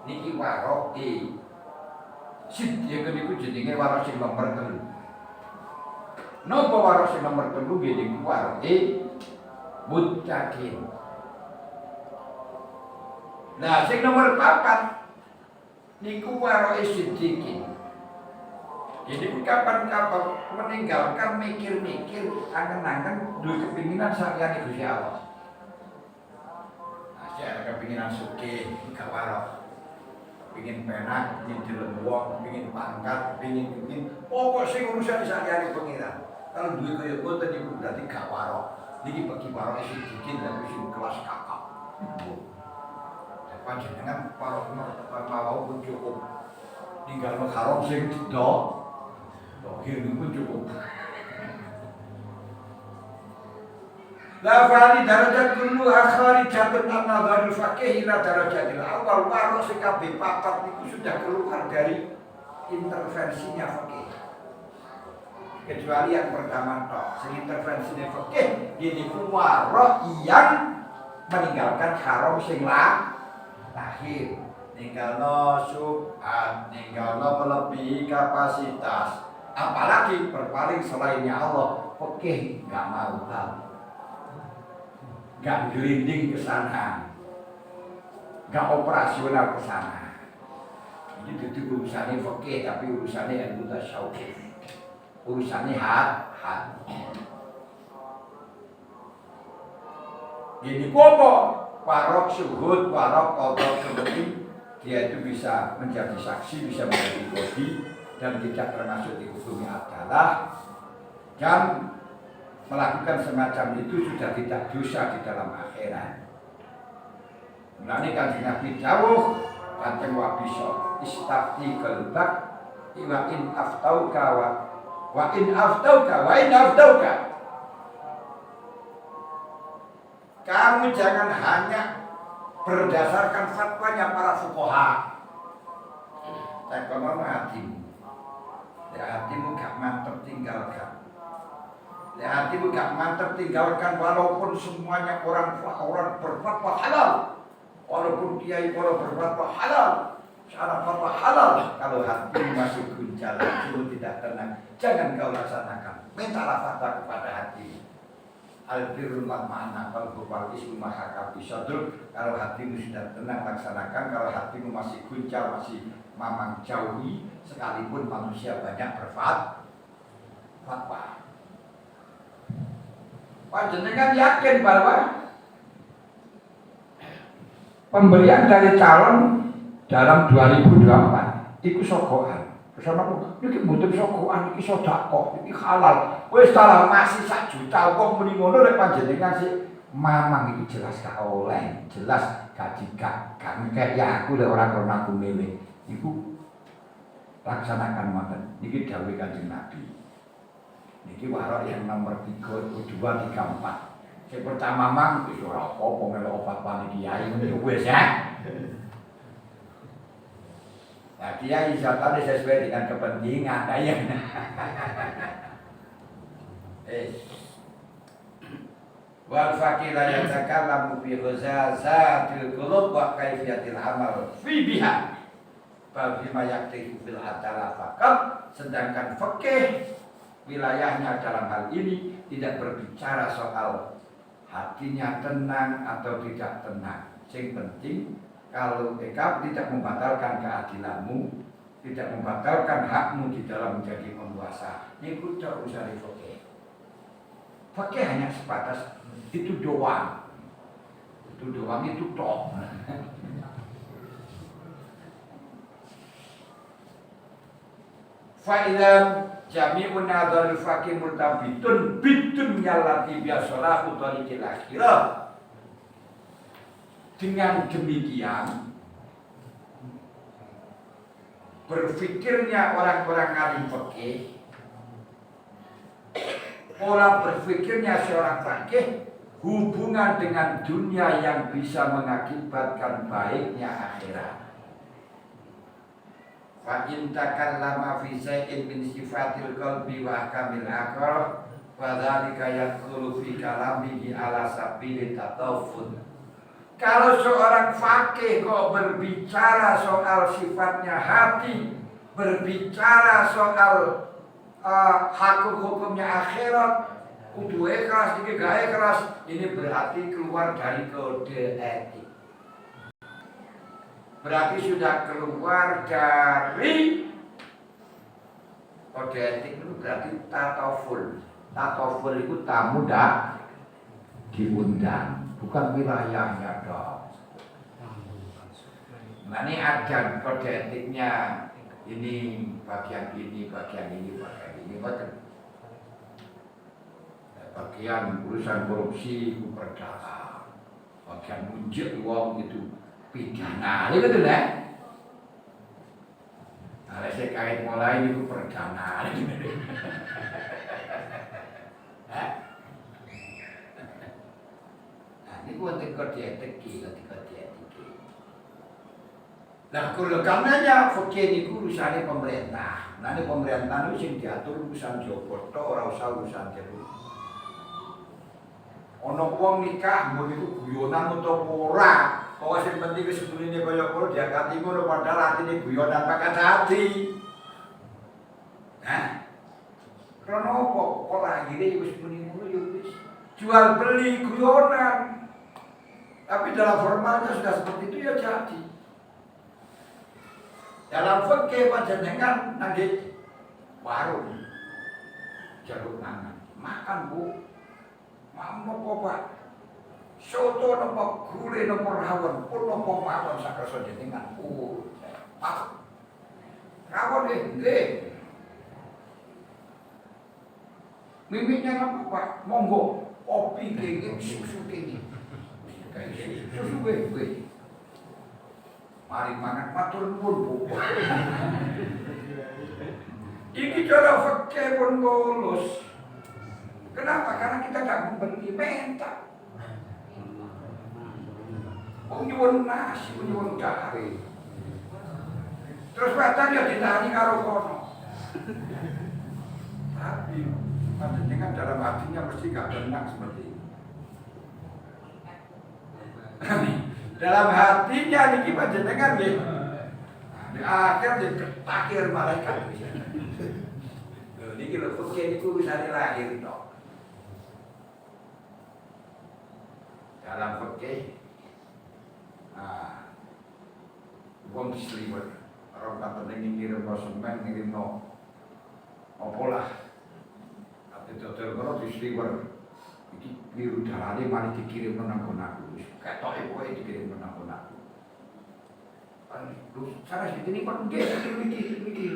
Niki warok Sid ya niku jenenge warok sing nomor 3. Napa warok sing nomor 3 nggih warok muttaqin. Nah sing nomor 4 niku warok siddiqin. Jadi kapan-kapan meninggalkan mikir-mikir angen-angen duwe kepinginan sakjane Gusti Allah. Nah, saya kepinginan sugih gak warok. Pingin penak, pingin dilembok, pingin pangkat, pingin pokok sing urusan sakjane pengiran. Kalau duit kaya boten niku berarti gak warok. Niki bagi warok sing dikit dan sing kelas kakak. Panjenengan warok mau pun cukup. Tinggal haram sing didok. Dohir niku cukup. La fali darajat kullu akhari jatun an-nadharul faqih ila darajatil awal warok sing kabeh papat niku sudah keluar dari intervensinya faqih. Kecuali yang pertama toh, intervensinya fikih ini warok yang meninggalkan haram sing lahir, ninggalno subhat, ninggalno melebihi kapasitas, apalagi berpaling selainnya Allah, fikih nggak mau tahu. nggak gelinding ke sana, nggak operasional ke sana. Ini itu urusannya fikih, tapi urusannya ilmu tasawuf, urusannya hati. Gini kok warok syuhud, warok kodok seperti dia itu bisa menjadi saksi, bisa menjadi kodi, dan tidak termasuk dihukumi adalah dan melakukan semacam itu sudah tidak dosa di dalam akhirat. Mulane Kanjeng Nabi dawuh kanteng wabisa istafti qalbak wa in aftauka wa in aftauka. Kamu jangan hanya berdasarkan fatwanya para fuqaha. Ekonomi hatimu. Ya hatimu gak mantep tinggalkan. Ya hatimu gak mantep tinggalkan walaupun semuanya orang berfatwa halal. Walaupun kiai berfatwa halal. Syarat fatwa halal. Kalau hatimu masih guncalan, tidak tenang, jangan kau laksanakan. Mintalah fatwa kepada hatimu. Al-birrul ma'ana qalbu wal ismu mahaka bisadr. Kalau hatimu sudah tenang laksanakan, kalau hatimu masih guncal, masih mamang jauhi, sekalipun manusia banyak berfatwa. Panjenengan yakin bahwa pemberian dari calon dalam 2024 itu sokokan. Bersama aku, ini butuh sokokan, ini sodako, ini halal. Wes salah masih 1 juta kok muni ngono lek panjenengan sih mamang iki jelas gak oleh, jelas gak kayak ya aku lek ora krono aku milih. Iku laksanakan ngoten. Niki dawuh Kanjeng Nabi. Niki warok yang nomor 3, 2, 3, 4. Sing pertama mang wis ora apa-apa melok obat panitia ngono wis ya. Nah, dia isatane sesuai dengan kepentingan ya. Wal faqih la yatakallamu fi ghazazatil qulub wa kaifiyatil amal fi biha. Bal bima yaktifu fil adalah faqat, sedangkan fikih wilayahnya dalam hal ini tidak berbicara soal hatinya tenang atau tidak tenang. Yang penting kalau ekab tidak membatalkan keadilanmu, tidak membatalkan hakmu di dalam menjadi penguasa. Ini kuda usaha fikih. Fikih hanya sebatas itu doang. Itu doang, itu tok. Fa'ilam jami'un nadhari faqih multabitun bidun nyalati biasalah utarikil akhirah. Dengan demikian berfikirnya orang-orang alim fikih, pola berfikirnya seorang fakih hubungan dengan dunia yang bisa mengakibatkan baiknya akhirat. Fa in takallama fi shay'in min sifatil qalbi wa kamil aqal wa dzalika yadkhulu fi kalamihi ala sabili tatawfud. Kalau seorang fakih kok berbicara soal sifatnya hati, berbicara soal hukumnya akhirat, kudu ikhlas, ini gak ikhlas, ini berarti keluar dari kode etik. Berarti sudah keluar dari kode etik itu berarti tatawful. Tatawful itu tamu dah diundang. Bukan wilayahnya dong. Nah ini ada kode etiknya. Ini bagian ini, bagian ini, bagian ini. Bagian urusan korupsi itu perdata. Bagian munjuk uang itu pidana. Ini betul ya? Nah saya kait mulai itu perdana. Ini wonten kode etik, kode etik. Nah, kalau karenanya fikih niku urusane pemerintah. Nah, pemerintah itu sing diatur urusan jowo tok, ora usah urusan jero. Ana wong nikah mbok niku guyonan utawa ora. Pokoke sing penting wis bunine kaya ngono diangkat ngono padahal atine guyonan pakat hati. Nah, krono apa? Kok lahire wis muni ngono ya wis. Jual beli guyonan. Tapi dalam formalnya sudah seperti itu ya jadi. Dalam fikih panjenengan nangge warung jaluk mangan. Makan Bu. Mau apa Pak? Soto nopo gule nopo rawon pun nopo mawon sakersa jenengan. Pak. Rawon nggih. Mimitnya nopo Pak? Monggo. Kopi kenging susu kenging. Susu gue. Mari mangan matur nuwun Bu. Iki cara fikih pun lulus. Kenapa? Karena kita tidak memberi minta. Nyuwun nasi, nyuwun gawe. Terus wetan ya ditani karo kono. Tapi panjenengan dalam hatinya mesti gak tenang seperti ini. Dalam hatinya niki panjenengan nggih. Di akhir ditakir malaikat. Niki lho fikih niku urusan lahir tok. Dalam fikih wong disliwet orang katene ngirim semen ngirim apa lah ate dodol ngono disliwet iki biru darane mari dikirim nang konaku wis ketoke kowe dikirim nang konaku terus sanes iki kon nggih iki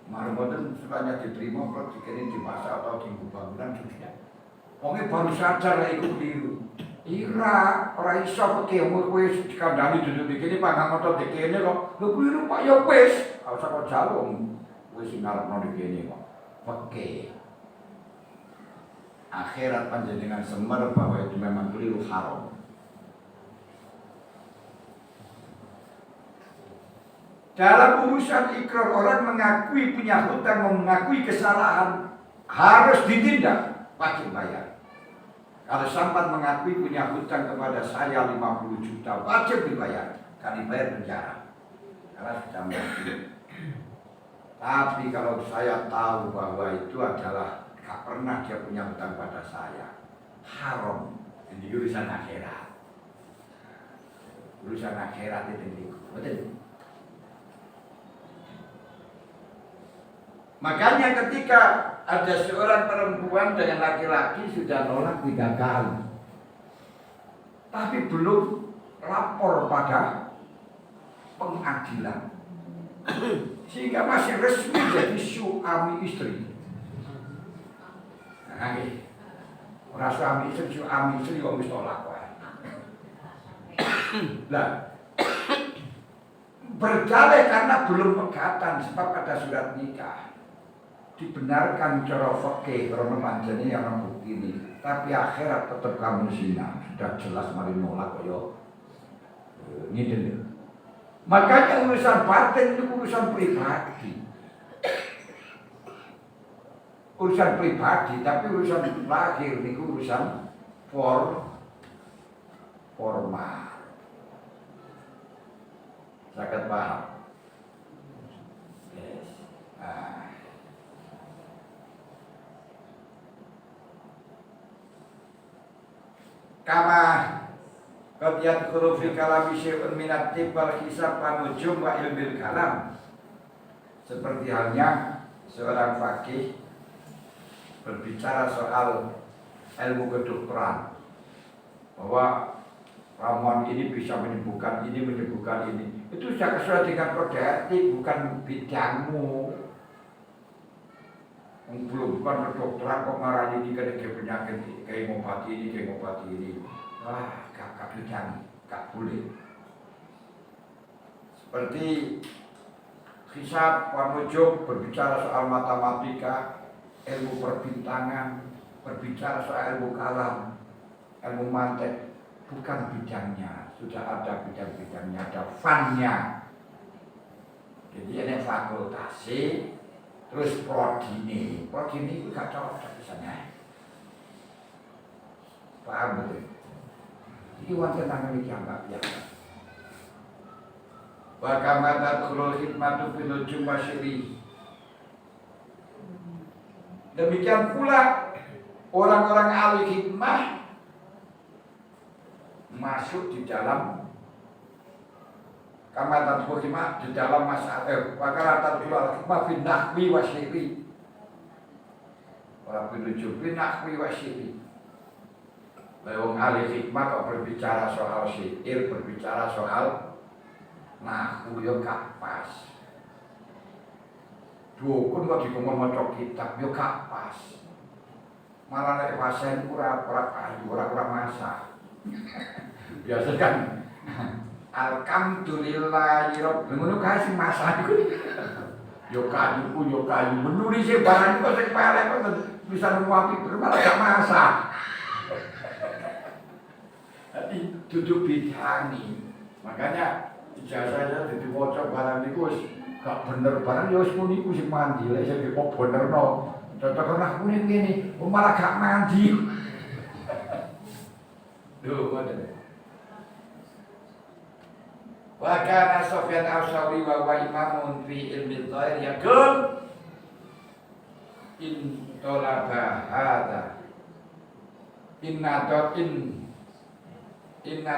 mari boten supaya diterima kok dikirim di masa atau di bangunan sudah wong baru sadar lek iku biru ora iso fikih kowe dikandani duduk iki pangang moto dikene kok lho biru Pak ya wis ora usah kok jalung wis ngarepno dikene kok fikih akhirat panjenengan semer bahwa itu memang keliru haram. Dalam urusan ikrar orang mengakui punya hutang, mengakui kesalahan harus ditindak, wajib bayar. Kalau sampan mengakui punya hutang kepada saya 50 juta, wajib dibayar. Kan dibayar penjara. Karena sudah mati. Tapi kalau saya tahu bahwa itu adalah gak pernah dia punya hutang pada saya, haram. Ini urusan akhirat. Urusan akhirat itu betul. Makanya ketika ada seorang perempuan dengan laki-laki sudah nolak 3 kali, tapi belum lapor pada pengadilan, sehingga masih resmi jadi suami istri. Nah, orang suami istri kok mesti tolak wae. Lah, berdalih karena belum pegatan sebab ada surat nikah. Dibenarkan cara fikih karena panjangnya yang bukti ini, tapi akhirat tetap kamu zina, sudah jelas mari nolak koyo ngene. Makanya urusan batin itu urusan pribadi. Urusan pribadi, tapi urusan lahir itu urusan formal. Sangat paham. Yes. Kama qadiyat hurufi kalami syai'un minat tibal hisab wa nujum wa ilmil kalam. Seperti halnya seorang faqih berbicara soal ilmu kedokteran, bahwa ramuan ini bisa menyembuhkan ini, menyembuhkan ini. Itu sudah sesuai dengan kode etik, bukan bidangmu. Belum bukan kedokteran kok ngarani ini kayak penyakit, kayak ngobati ini. Wah, gak bidang, gak boleh. Seperti hisab wanujub berbicara soal matematika, ilmu perbintangan, berbicara soal ilmu kalam, ilmu mantek, bukan bidangnya. Sudah ada bidang-bidangnya, ada fannya. Jadi ini fakultasi, terus prodi ini itu gak cocok misalnya. Paham betul? Jadi wanita tangan ini anggap biasa. Wa kama tadkhulul hikmatu fil nujum wasyri. Demikian pula orang-orang ahli hikmah masuk di dalam kamatan hikmah di dalam masalah wakaratan hikmah bin nahwi wasyiri orang penuju bin nahwi wasyiri. Lewong ahli hikmah kok berbicara soal syair, berbicara soal nahwu yo gak pas. Dukun kok dikongkon maca kitab yo gak pas. Malah nek pasen ora payu, ora masak. Biasa kan alhamdulillah ngono kae sing masak iku. Yo kayu menuri sih barang kok sing pelek kok bisa nuwapi malah gak masak. Jadi duduk bidani. Makanya ijazahnya dadi waca barang niku wis gak bener barang ya wis muni ku sing mandi lek sing kok benerno. Cocok ana kuning ngene, malah gak mandi. Duh, ngoten. Wa kana Sufyan al-Tsauri wa huwa imamun fi ilmi dhair yaqul in talaba hadza inna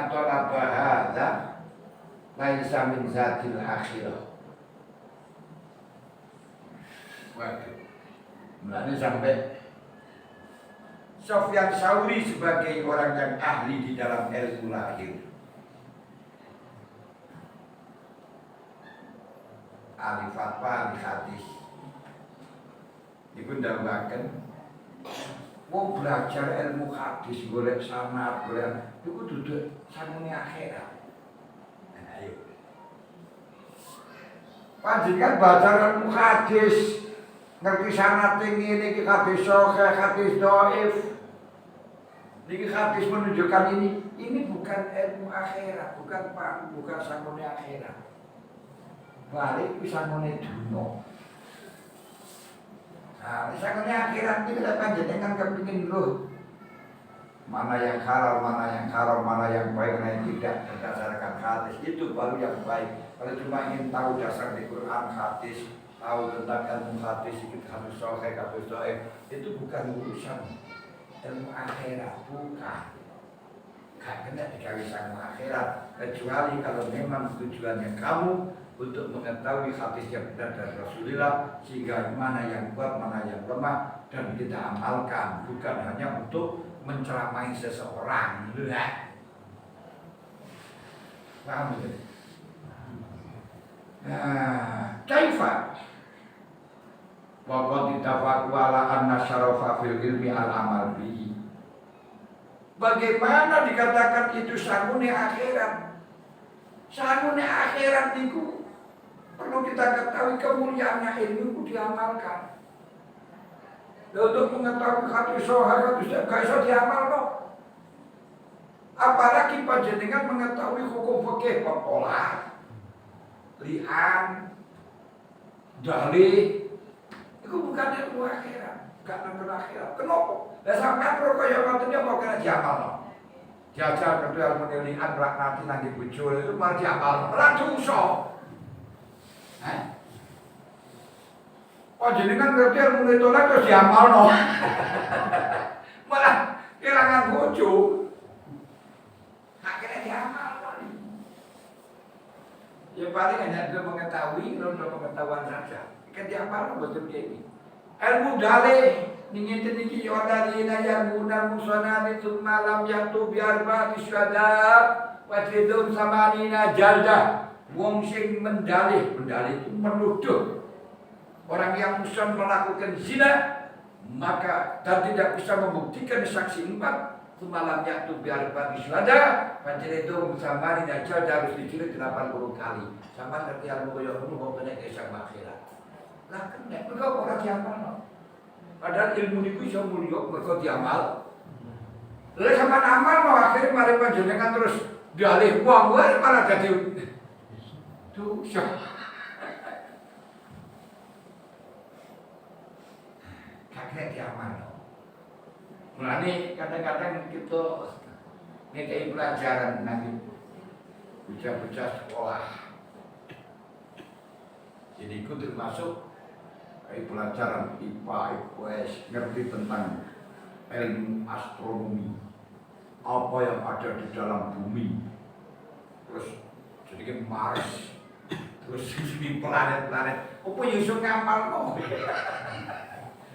talaba hadza laisa min zatil akhirah. Waduh. Mulanya sampai Sufyan Tsauri sebagai orang yang ahli di dalam ilmu lahir, ahli fatwa, ahli hadis, iku ndambaken wong belajar ilmu hadis golek sanad, golek iku duduk sanune akhirat. Ayo. Panjenengan baca ilmu hadis ngerti sanad ngene iki hadis sahih, hadis dhaif. Niki hadis menunjukkan ini bukan ilmu akhirat, bukan sangune akhirat. Balik bisa ngene dunia. Nah, sangune akhirat iki lek panjenengan kepengin lho. Mana yang halal, mana yang haram, mana yang baik, mana yang tidak berdasarkan hadis, itu baru yang baik. Kalau cuma ingin tahu dasar di Quran hadis, tahu tentang ilmu hadis, hadis sahih, hadis dhaif, itu bukan urusan ilmu akhirat, bukan. Gak kena digawe ilmu akhirat, kecuali kalau memang tujuannya kamu untuk mengetahui hadis yang benar dari Rasulullah, sehingga mana yang kuat, mana yang lemah, dan kita amalkan, bukan hanya untuk menceramai seseorang. Paham tidak? Nah, kaifa wa qad ittafaqu ala anna syarafa fil ilmi al amal bihi. Bagaimana dikatakan itu sangune akhirat? Sangune akhirat niku perlu kita ketahui kemuliaan ilmu itu diamalkan. Untuk mengetahui hadis sahih, hadis dhaif gak iso diamal kok. Apalagi panjenengan mengetahui hukum fikih pola, li'an, dalih, itu bukan ilmu akhirat, bukan ilmu akhirat. Kenapa? Lah sampeyan karo kaya ngoten ya kok kena diamalno. Jajal kedua ilmu li'an nanti nang bojo itu mari diamalno. Ora dosa. Panjenengan ngerti ilmu tolak terus diamalno. Malah kehilangan bojo. Akhirnya diamalno. Ya paling hanya untuk mengetahui, untuk pengetahuan saja. Kan diamalno betul ini. Ilmu dalih ningin niki wadalina yang guna musanani tsumma lam yatu biarba syuhada wa tridum samanina jaldah. Wong sing mendalih itu menuduh orang yang musan melakukan zina, maka dan tidak bisa membuktikan saksi 4 semalam yaitu biar bagi syuhada panjenengan samari dajal harus diculik 80 kali. Sama ngerti ilmu koyo ngono kok kena kesang akhirat. Lah kena mergo ora diamalno. Padahal ilmu niku iso mulya mergo diamal. Lah sampean amalno akhire mari panjenengan terus dialih wong wae malah dadi dosa. Kakek diamalno. Mulane kadang-kadang kita ngekei pelajaran nanti bocah-bocah sekolah. Jadi itu termasuk pelajaran IPA, IPS, ngerti tentang ilmu astronomi. apa yang ada di dalam bumi. Terus jadi Mars, terus jadi planet-planet. Apa yang iso ngamalno?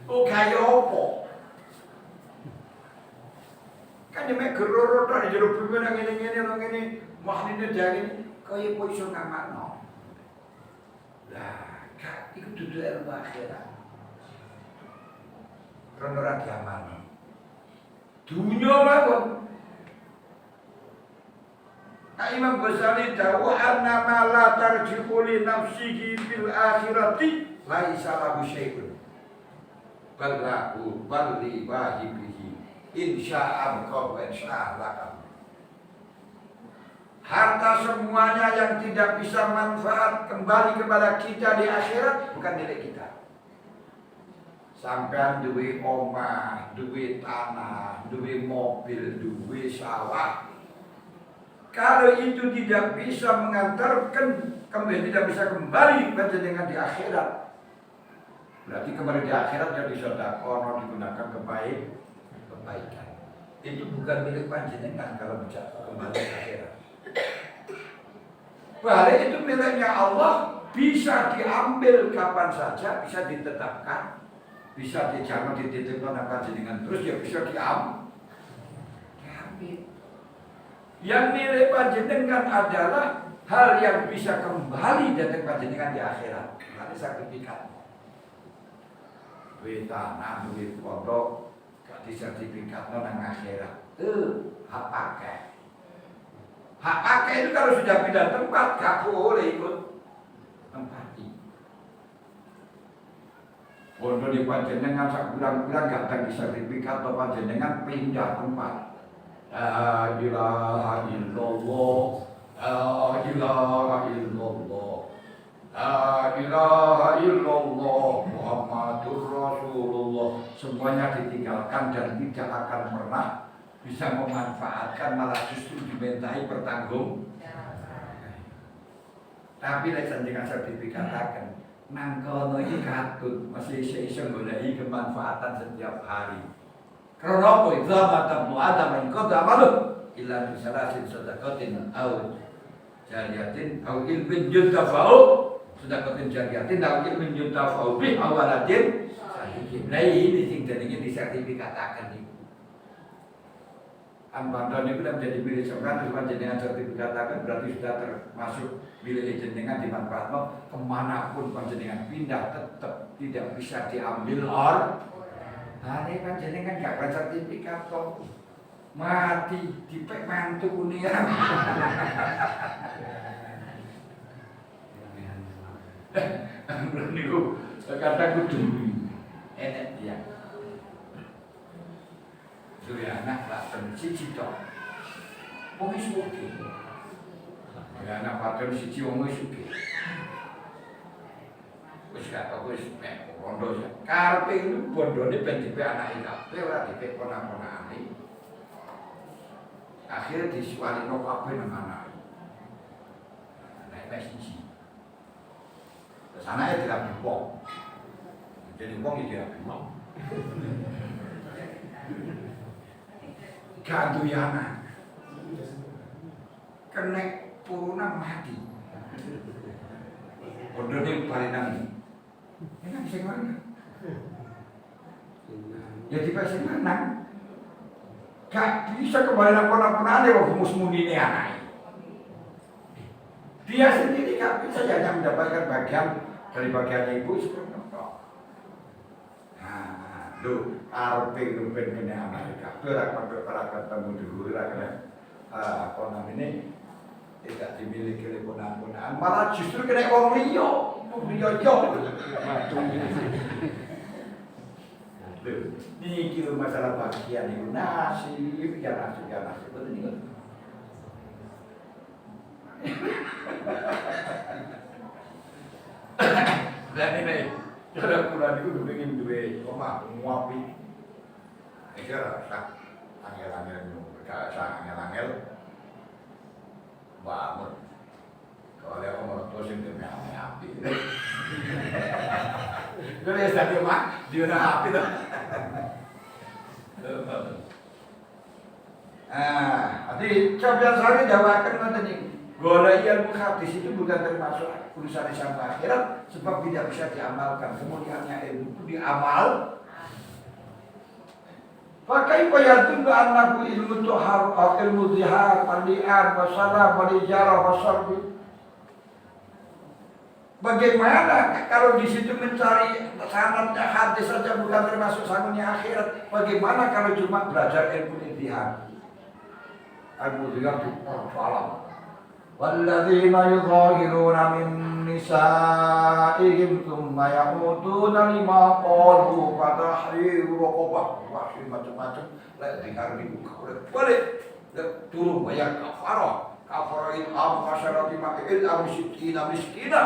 Oh kaya apa? Kan nek geroro tok jero bumi nang ngene-ngene maknine jane kaya apa iso ngamalno. Lah, gak iku dudu ilmu akhirat. Rono ora diamalno. Dunya mawon. Imam Ghazali dawu anna ma la tarji'u li nafsihi fil akhirati laisa lahu syai'un. Bal lahu bal li wahibihi insya'a wa insya'a lakam. Harta semuanya yang tidak bisa manfaat kembali kepada kita di akhirat bukan milik kita. Sampai duwe omah, duwe tanah, duwe mobil, duwe sawah. Kalau itu tidak bisa mengantarkan tidak bisa kembali panjenengan di akhirat. Berarti kembali di akhirat jadi sedekah digunakan kebaikan. Itu bukan milik panjenengan kalau bisa kembali di akhirat. Balik itu miliknya Allah, bisa diambil kapan saja, bisa ditetapkan, bisa dijamin dititipkan panjenengan terus ya bisa diambil. Yang milik panjenengan adalah hal yang bisa kembali datang panjenengan di akhirat. Nanti sertifikat. Duit tanah, duit pondok, gak disertifikat nang akhirat. Hak pakai. Hak pakai itu kalau sudah pindah tempat gak boleh ikut tempati. Pondok di panjenengan sak bulan-bulan gak ada sertifikat atau panjenengan pindah tempat. La ilaha illallah, la ilaha illallah, la ilaha illallah, Muhammadur Rasulullah. Semuanya ditinggalkan dan tidak akan pernah bisa memanfaatkan, malah justru dimintai bertanggung. Tapi lek jenengan sertifikat akan nang kono iki katut masih iso goleki kemanfaatan setiap hari. Karena apa? Zama tabnu adam in qada amalu illa bi salasin sadaqatin aw jariyatin aw ilmin yuntafa'u sadaqatin jariyatin aw ilmin yuntafa'u bi awaladin sahihin. Nah ini sing jenenge disertifikataken niku. Ambandon itu menjadi milik sampean terus panjenengan sertifikataken berarti sudah termasuk milik jenengan dimanfaatno kemanapun panjenengan pindah tetap tidak bisa diambil ini panjenengan gak ada sertifikat kok mati dipek mantu kunian. Niku kadang kudu enek dia. Duwe anak wadon siji tok. Wong wis sugih. Ya anak wadon siji wong wis sugih. Wis gak tau wis mek bondo ya. Karepe itu bondone ben dipek anake kabeh ora dipek ponak-ponakane. Akhirnya disualino kabeh nang anake. Nek siji. Terus anake dirabi wong. Jadi wong iki dirabi wong. Gak duwe anak. Kena purunan mati. Bondone parinang. Enak sing mana? Ya tiba sing mana? Gak bisa kembali laporan-laporan ada waktu musmuni ini anak. Dia sendiri gak bisa hanya mendapatkan bagian dari bagiannya ibu seperti itu. Nah, lu arpe lu ben kena anak kabeh ora ketemu dulu ora kena apa namanya tidak dimiliki oleh ponak-ponakan, malah justru kena wong liya. Niki masalah bagian itu nasib, ya nasib betul nih. Dan ini, cara pulang itu pengen duwe omah ngopi. Iki ora sak angel-angel gak sak angel-angel banget. Kalau aku mau terus itu api. Gue lihat tadi mah dia api tuh. Jadi Sofyan Sauri dawakan ngoten niku. Golek ilmu hadis itu bukan termasuk urusan sampai akhirat sebab tidak bisa diamalkan. Kemuliaannya ilmu itu diamal. Pakai payatun annahu ilmu tuhar atau ilmu zihar, pandian, wasalam, walijarah, wasarbi. Bagaimana kalau di situ mencari sanadnya hadis saja bukan termasuk sanadnya akhirat? Bagaimana kalau cuma belajar ilmu zihar? Ilmu zihar itu salam. والذين يظاهرون من نسائهم ثم يموتون لما قالوا فتحرير رقبة wahai macam-macam lah dengar di buka boleh turun banyak kafarah itu masyarakat makin miskina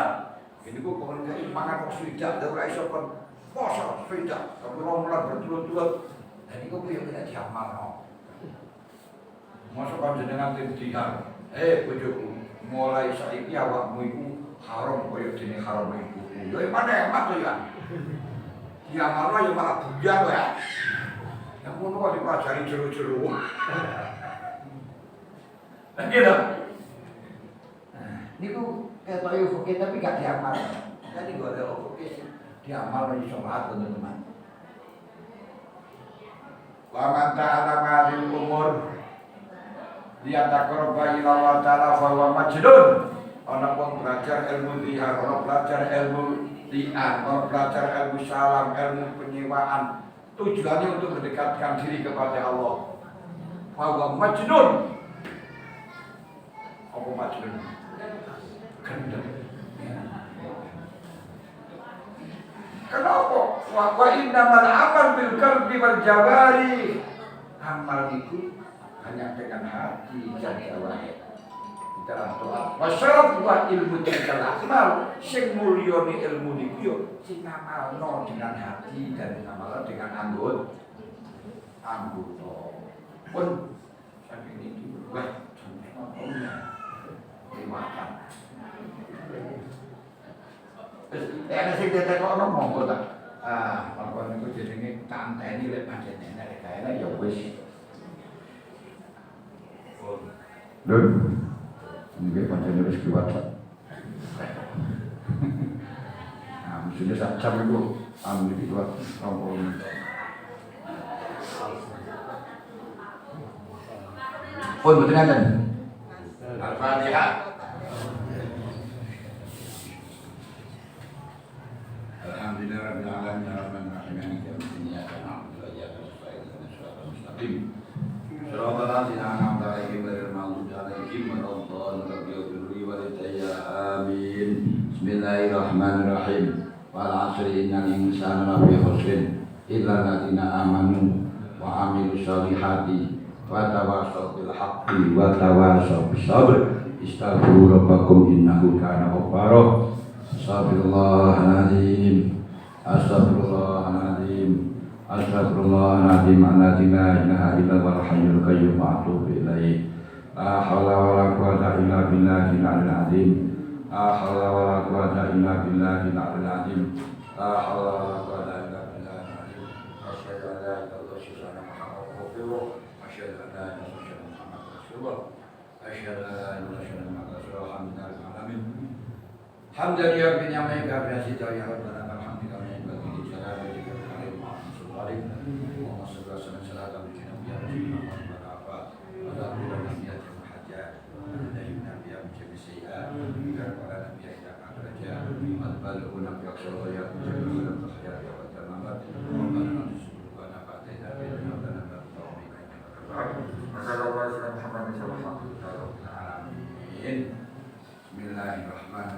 ini kok kemudian makan sudah dari isokan puasa sudah tapi romulan berturut-turut dan itu yang tidak diamal masukkan jenengan tim tiga bojoku mulai saiki awakmu iku haram kaya dene haram ibuku. Ya mana emak to ya. Ya malah ya malah bujang ya. Yang ngono kok dipelajari jero-jero. Gitu. Niku ketok yo fikih tapi gak diamal. Jadi gak ada fikih diamal di sholat teman-teman. Wa man ta'ala ma'il umur dia takroba ila Allah ta'ala fahuwa majnun. Orang pun belajar ilmu zihar, orang belajar ilmu li'an, orang belajar ilmu salam, ilmu penyewaan. Tujuannya untuk mendekatkan diri kepada Allah. Fahuwa majnun. Apa majnun? Gendeng. Kenapa? Wa innamal amal bil qalbi wal jawari. Amal itu hanya dengan hati dan jawari dalam doa. Wasyarat wa ilmu tilkal amal sing mulyane ilmu niku yo sing ngamalno dengan hati dan ngamalno dengan anggota. Pun saking iki wah dimakan. Ana sing ditekokno monggo ta. Monggo niku jenenge kanteni lek pancen nek kae ya wis. Lho, ini pancen wis kuat. Mestinya sak jam itu iki kuat rombongan. Pun betul kan? Al-Fatihah. Alhamdulillahirabbil alamin arrahmanir rahim maliki yaumiddin iyyaka na'budu wa iyyaka nasta'in ihdinas siratal mustaqim. Shiratal ladzina an'amta 'alaihim ghairil maghdubi 'alaihim waladdallin amin. Bismillahirrahmanirrahim. Wal 'asri innal insana lafi khusrin illa alladziina aamanu wa 'amilus shalihati wa tawassaw bil haqqi wa tawassaw bis sabr. Istaghfiru rabbakum innahu kana ghaffara. Astaghfirullahaladzim. Astaghfirullahaladzim. Astaghfirullahaladzim. Alladzi la ilaha illallahul hayyul qayyum wa atubu ilaihi. La haula wala quwwata illa billahil aliyyil azim. La haula wala quwwata illa billahil aliyyil azim. La haula wala quwwata illa billahil azim. Asyhadu an la ilaha illallah wa asyhadu anna Muhammadan rasulullah. Asyhadu an la ilaha illallah wa asyhadu anna Muhammadan alamin. Hamdan ya bin yamai kabrasi ya rabbana alhamdulillah ya bagi jalan bagi kalian maafin Allahumma shalli ala sayyidina Muhammad wa ala alihi wa sahbihi hajat dan nabi yang jami'a dan para nabi yang adraja al-baluna bi aqsaya jami'an tahyat wa tamamat rabbana subhana wa ta'ala rabbana Muhammad sallallahu alaihi wasallam. Bismillahirrahmanirrahim.